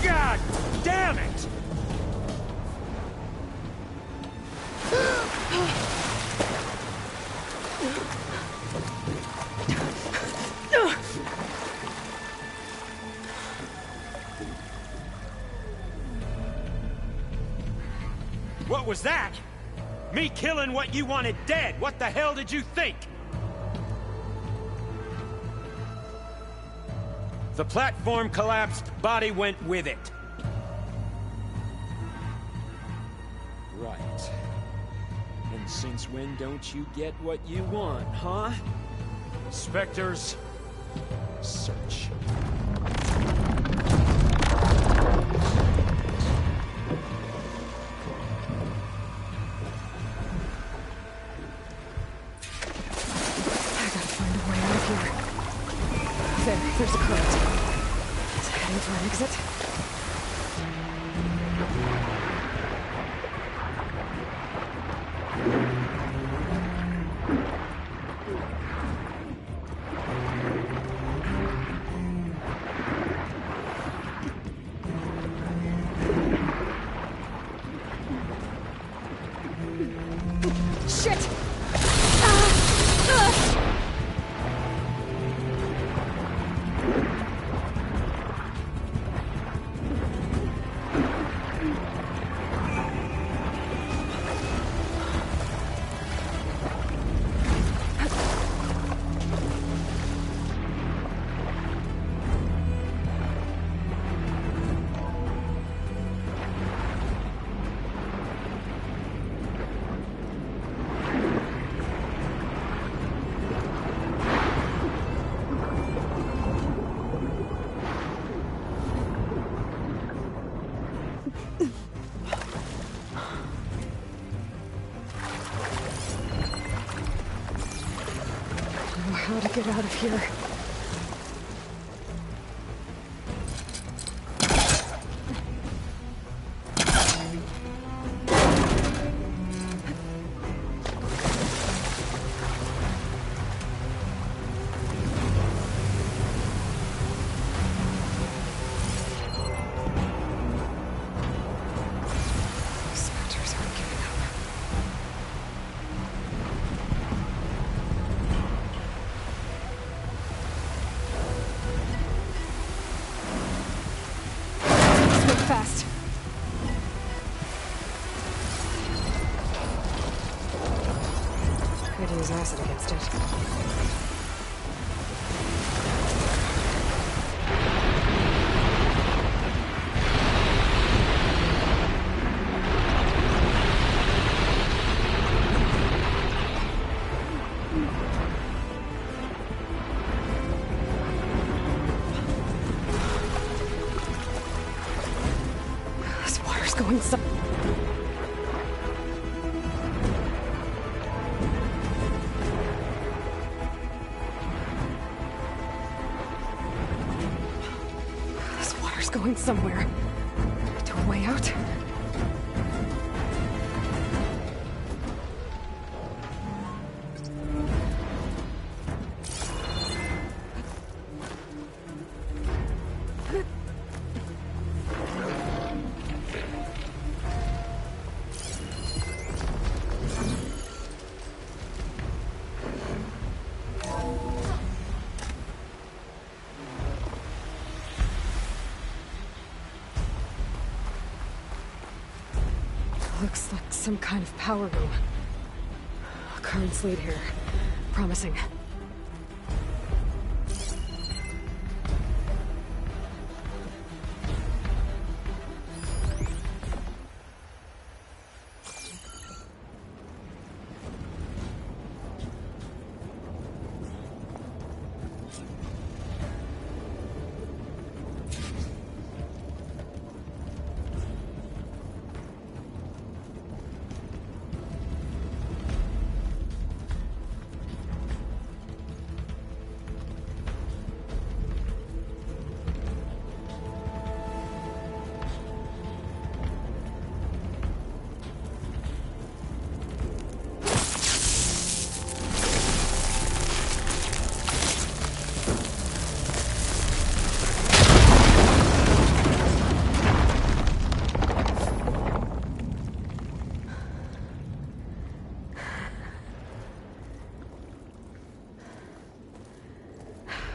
God damn it! What was that? Me killing what you wanted dead. What the hell did you think? The platform collapsed, body went with it. Right. And since when don't you get what you want, huh? Spectres, search. There's a current. It's heading for an exit. get out of here. Fast. Could use acid against it. Going some. This water's going somewhere. To a way out. Looks like some kind of power room. Currents lead here. Promising.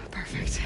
Perfect.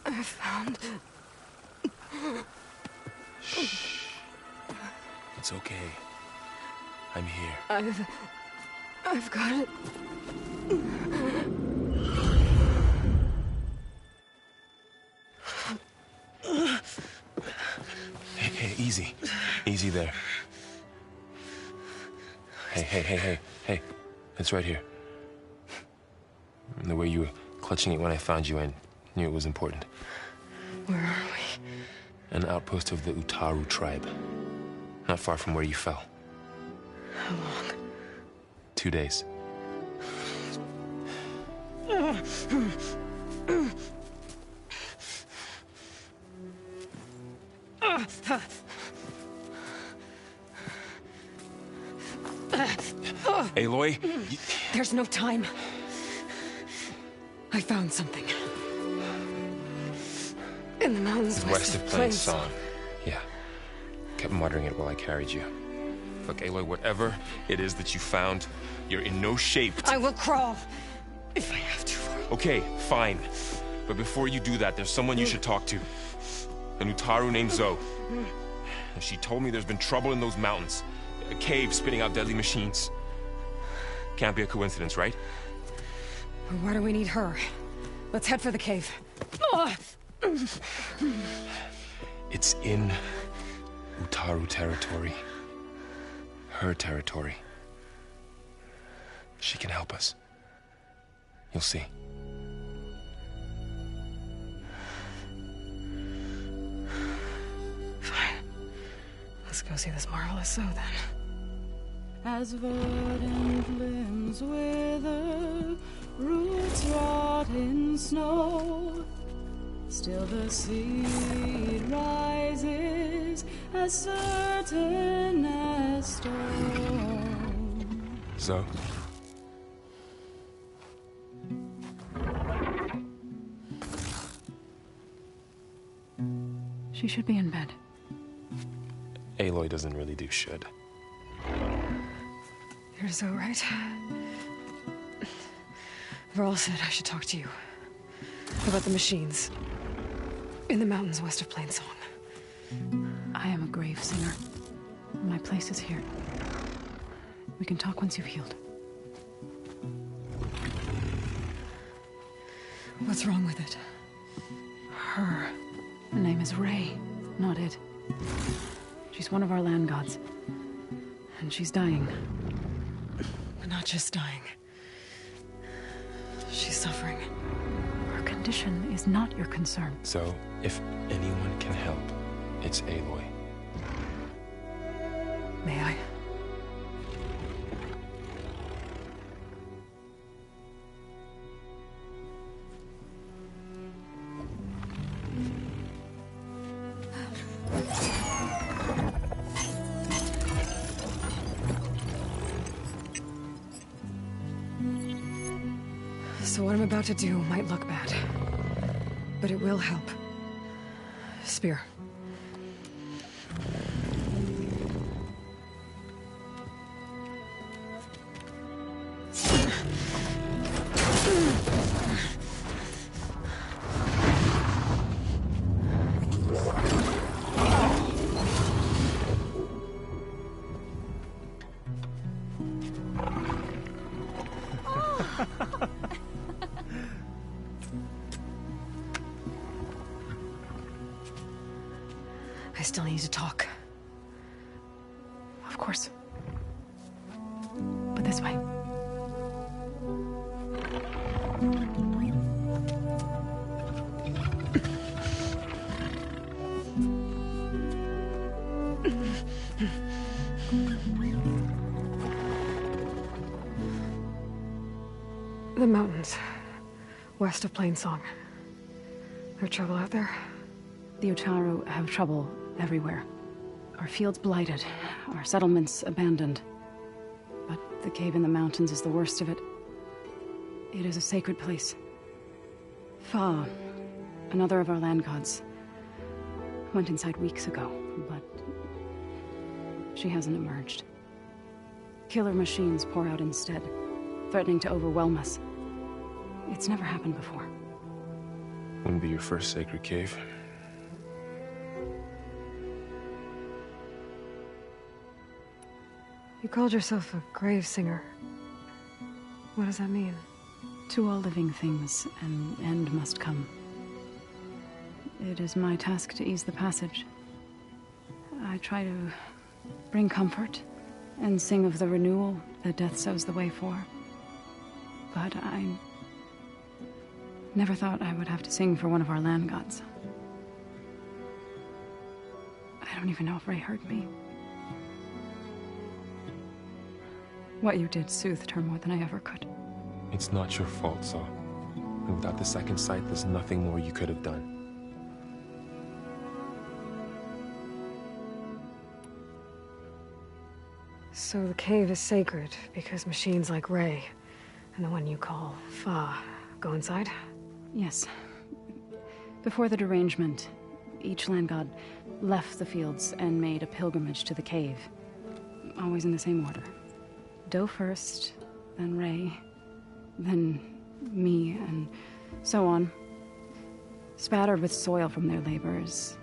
I found... Shh. It's okay. I'm here. I've got it. Hey, easy. Easy there. Hey. It's right here. The way you were clutching it when I found you, I knew it was important. Where are we? An outpost of the Utaru tribe. Not far from where you fell. How long? 2 days. Aloy? There's no time. I found something. In the mountains West of Plainsong. Yeah. Kept muttering it while I carried you. Look, Aloy, whatever it is that you found, you're in no shape. I will crawl. If I have to. Okay, fine. But before you do that, there's someone you should talk to. An Utaru named Zoe. And she told me there's been trouble in those mountains. A cave spitting out deadly machines. Can't be a coincidence, right? Why do we need her? Let's head for the cave. It's in Utaru territory. Her territory. She can help us. You'll see. Fine. Let's go see this marvelous Zoe then. As verdant limbs wither, roots rot in snow, still the seed rises as certain as stone. Zoe? She should be in bed. Aloy doesn't really do should. You're so right. Varl said I should talk to you. About the machines. In the mountains west of Plainsong. I am a grave singer. My place is here. We can talk once you've healed. What's wrong with it? Her. Her name is Ray, not it. She's one of our land gods. And she's dying. But not just dying. She's suffering. Her condition is not your concern. So, if anyone can help, it's Aloy. May I? So what I'm about to do might look bad, but it will help. Spear. I still need to talk. Of course. But this way. The mountains. West of Plainsong. There trouble out there? The Utaru have trouble everywhere. Our fields blighted, our settlements abandoned. But the cave in the mountains is the worst of it. It is a sacred place. Fa, another of our land gods, went inside weeks ago, but she hasn't emerged. Killer machines pour out instead, threatening to overwhelm us. It's never happened before. Wouldn't be your first sacred cave. You called yourself a grave singer. What does that mean? To all living things, an end must come. It is my task to ease the passage. I try to bring comfort and sing of the renewal that death sows the way for. But I never thought I would have to sing for one of our land gods. I don't even know if Ray heard me. What you did soothed her more than I ever could. It's not your fault, Saul. And without the second sight, there's nothing more you could have done. So the cave is sacred because machines like Ray and the one you call Fa go inside? Yes. Before the derangement, each land god left the fields and made a pilgrimage to the cave. Always in the same order. Doe first, then Ray, then me, and so on. Spattered with soil from their labors.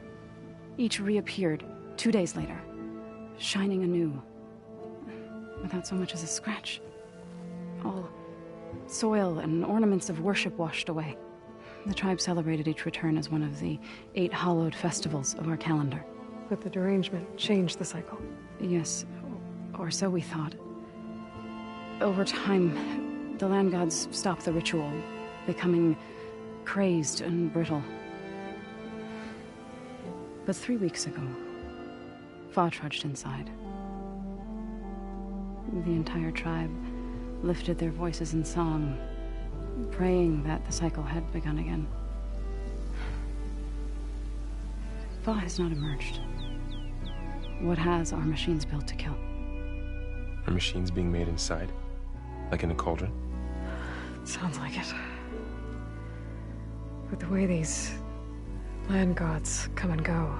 Each reappeared 2 days later, shining anew, without so much as a scratch. All soil and ornaments of worship washed away. The tribe celebrated each return as one of the 8 hallowed festivals of our calendar. But the derangement changed the cycle. Yes, or so we thought. Over time, the land gods stopped the ritual, becoming crazed and brittle. But 3 weeks ago, Fa trudged inside. The entire tribe lifted their voices in song, praying that the cycle had begun again. Fa has not emerged. What has are machines built to kill. Are machines being made inside? Like in a cauldron? Sounds like it. But the way these land gods come and go,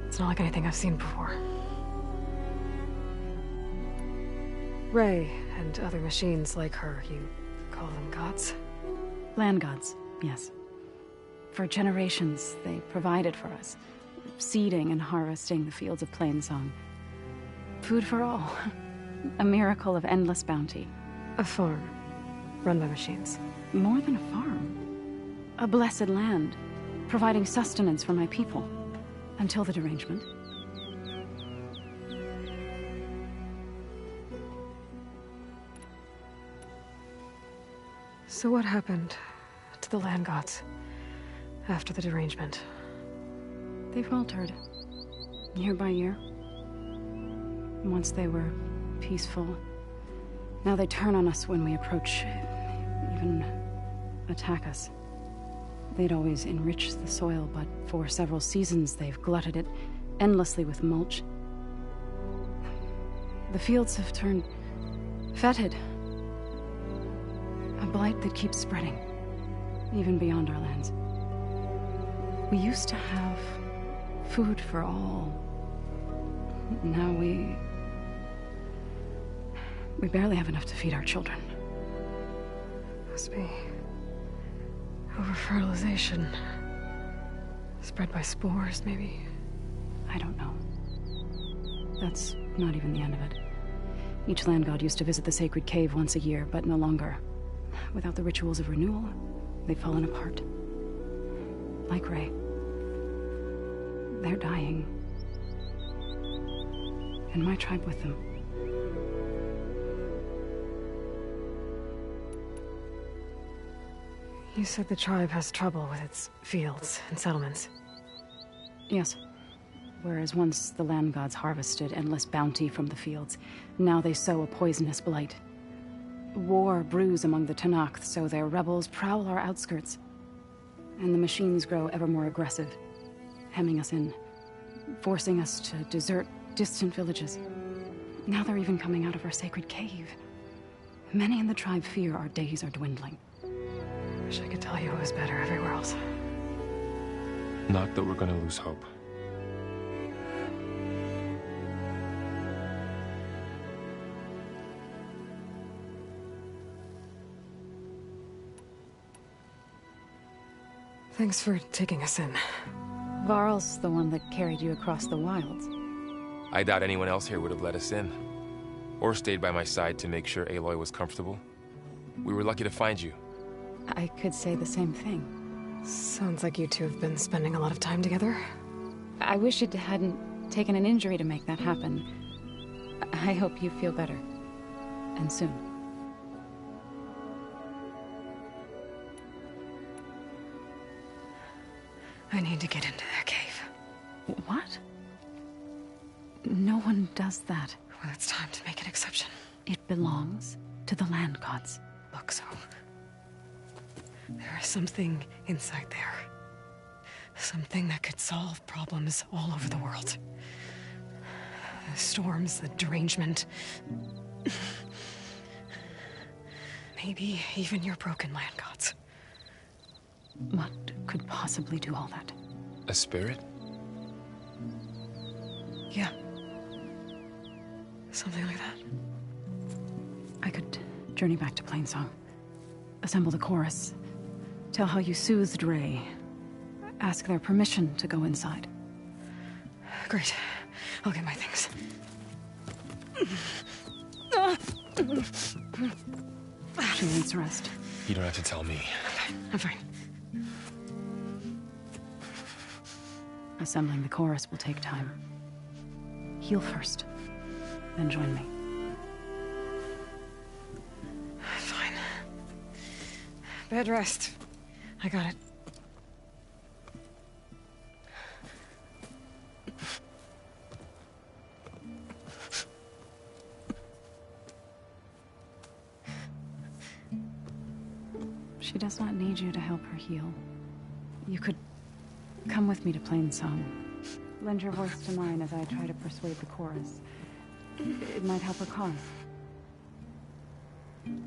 it's not like anything I've seen before. Ray and other machines like her, you call them gods? Land gods, yes. For generations, they provided for us, seeding and harvesting the fields of Plainsong. Food for all. A miracle of endless bounty. A farm, run by machines. More than a farm. A blessed land, providing sustenance for my people. Until the derangement. So what happened to the land gods after the derangement? They faltered, year by year. Once they were peaceful. Now they turn on us when we approach, even attack us. They'd always enriched the soil, but for several seasons they've glutted it endlessly with mulch. The fields have turned fetid. A blight that keeps spreading, even beyond our lands. We used to have food for all. Now we barely have enough to feed our children. Must be over-fertilization. Spread by spores, maybe? I don't know. That's not even the end of it. Each land god used to visit the sacred cave once a year, but no longer. Without the rituals of renewal, they've fallen apart. Like Ray. They're dying. And my tribe with them. You said the tribe has trouble with its fields and settlements. Yes. Whereas once the land gods harvested endless bounty from the fields, now they sow a poisonous blight. War brews among the Tenakth, so their rebels prowl our outskirts. And the machines grow ever more aggressive, hemming us in, forcing us to desert distant villages. Now they're even coming out of our sacred cave. Many in the tribe fear our days are dwindling. Wish I could tell you it was better everywhere else. Not that we're gonna lose hope. Thanks for taking us in. Varl's the one that carried you across the wilds. I doubt anyone else here would have let us in. Or stayed by my side to make sure Aloy was comfortable. We were lucky to find you. I could say the same thing. Sounds like you two have been spending a lot of time together. I wish it hadn't taken an injury to make that happen. I hope you feel better. And soon. I need to get into their cave. What? No one does that. Well, it's time to make an exception. It belongs to the land gods. Look, so... There is something inside there. Something that could solve problems all over the world. The storms, the derangement. Maybe even your broken land gods. What could possibly do all that? A spirit? Yeah. Something like that. I could journey back to Plainsong. Assemble the chorus. Tell how you soothed Ray. Ask their permission to go inside. Great. I'll get my things. 2 needs rest. You don't have to tell me. I'm fine. Assembling the chorus will take time. Heal first, then join me. Fine. Bed rest. I got it. She does not need you to help her heal. You could come with me to Plainsong. Lend your voice to mine as I try to persuade the chorus. It might help her cause.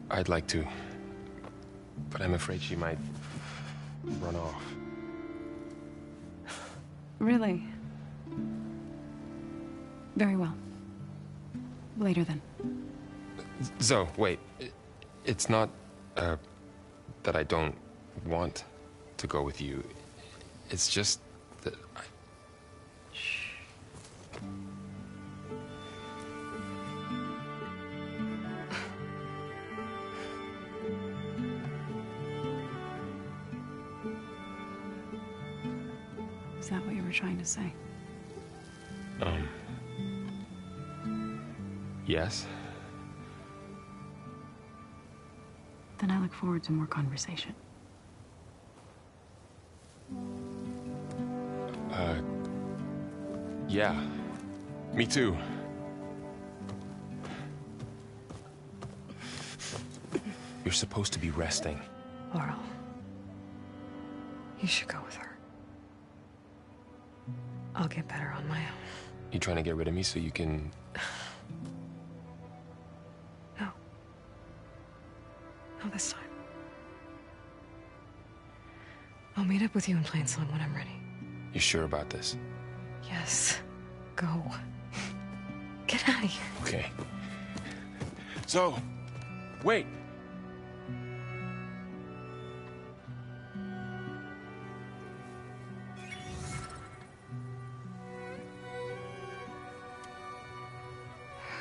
I'd like to, but I'm afraid she might run off. Really? Very well. Later then. Zoe, wait. It's not, that I don't want to go with you. It's just that I... Is that what you were trying to say? Yes? Then I look forward to more conversation. Yeah. Me too. You're supposed to be resting. Laurel. You should go with her. I'll get better on my own. You trying to get rid of me so you can... No. Not this time. I'll meet up with you in Plainsong when I'm ready. You sure about this? Yes. Go. Get out of here. Okay. So, wait.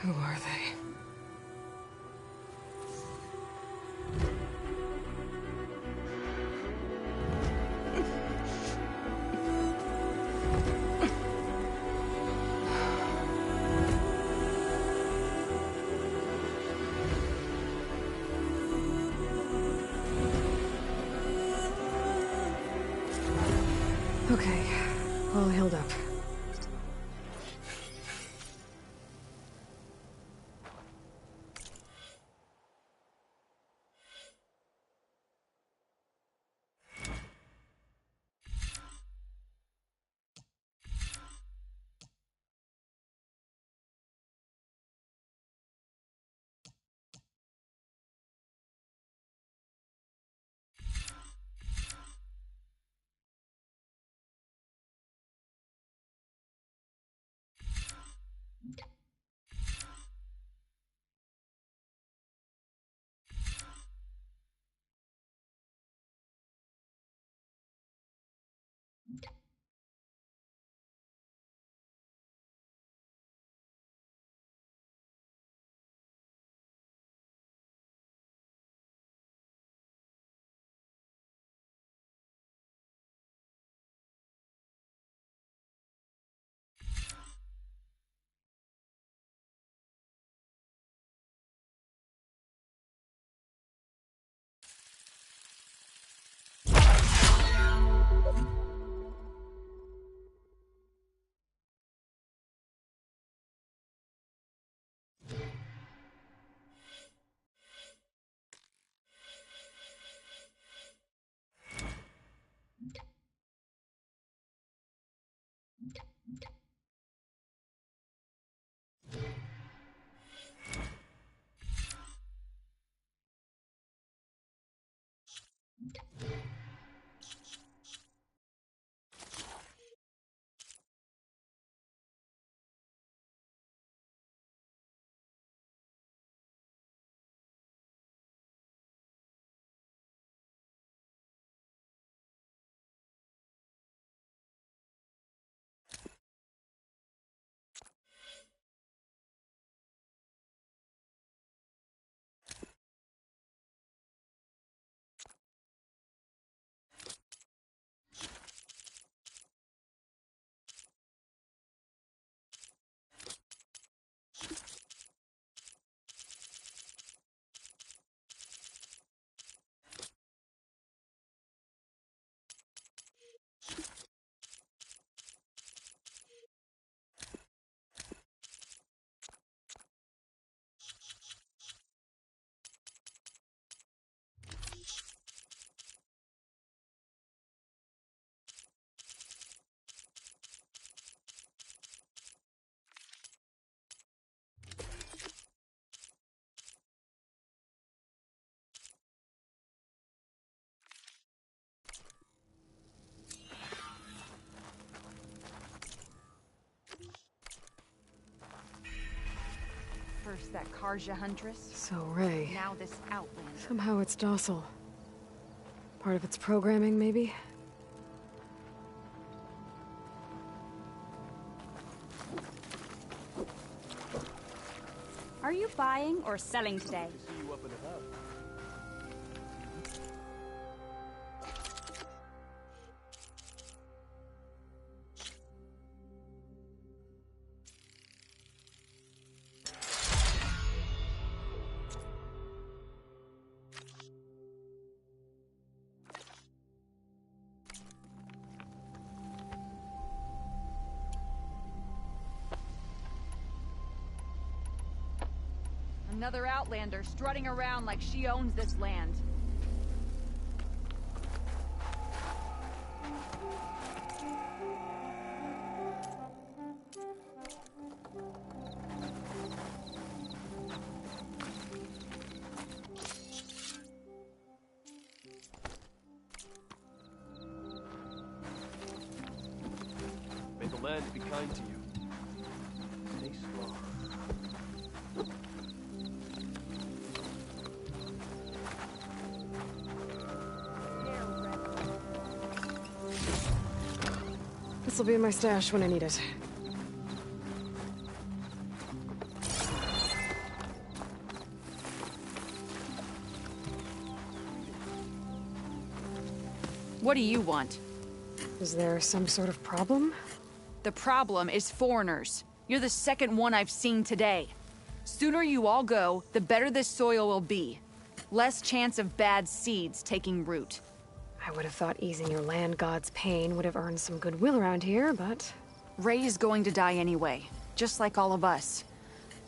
Who are they? Okay, all healed up. that Karja Huntress. So Ray. Now this Outlander. Somehow it's docile. Part of its programming, maybe? Are you buying or selling today? Another Outlander strutting around like she owns this land. May the land be kind to you. Stay strong. This'll be in my stash when I need it. What do you want? Is there some sort of problem? The problem is foreigners. You're the second one I've seen today. Sooner you all go, the better this soil will be. Less chance of bad seeds taking root. I would have thought easing your land god's pain would have earned some goodwill around here, but... Ray is going to die anyway, just like all of us.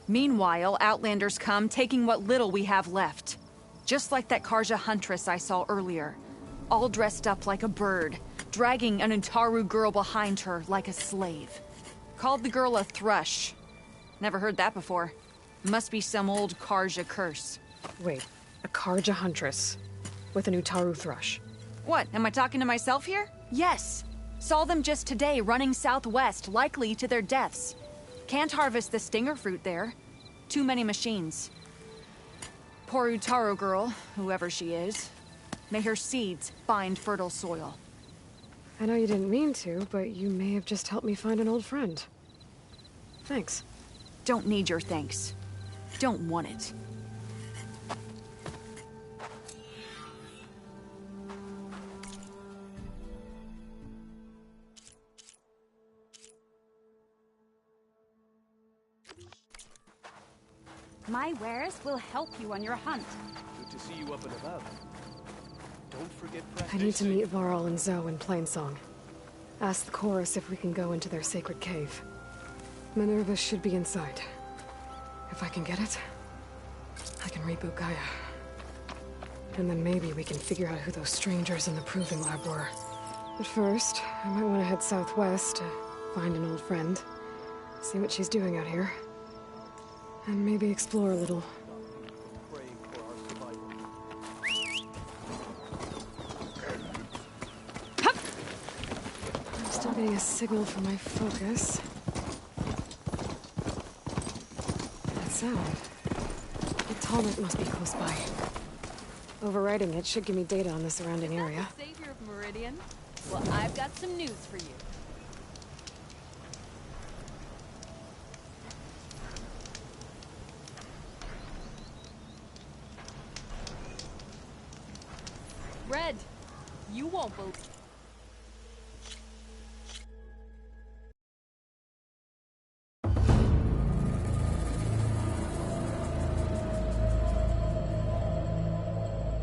Meanwhile, Outlanders come, taking what little we have left. Just like that Karja Huntress I saw earlier. All dressed up like a bird, dragging an Utaru girl behind her like a slave. Called the girl a thrush. Never heard that before. Must be some old Karja curse. Wait, a Karja Huntress with an Utaru thrush. What, am I talking to myself here? Yes. Saw them just today running southwest, likely to their deaths. Can't harvest the stinger fruit there. Too many machines. Poor Utaru girl, whoever she is. May her seeds find fertile soil. I know you didn't mean to, but you may have just helped me find an old friend. Thanks. Don't need your thanks. Don't want it. My wares will help you on your hunt. Good to see you up and about. Don't forget I practice. need to meet Varl and Zoe in Plainsong. Ask the chorus if we can go into their sacred cave. Minerva should be inside. If I can get it, I can reboot Gaia. And then maybe we can figure out who those strangers in the proving lab were. But first, I might want to head southwest to find an old friend. See what she's doing out here. And maybe explore a little. I'm still getting a signal from my focus. That sound. The Talmud must be close by. Overriding it should give me data on the surrounding area. Savior of Meridian? Well, I've got some news for you. Red, you won't believe.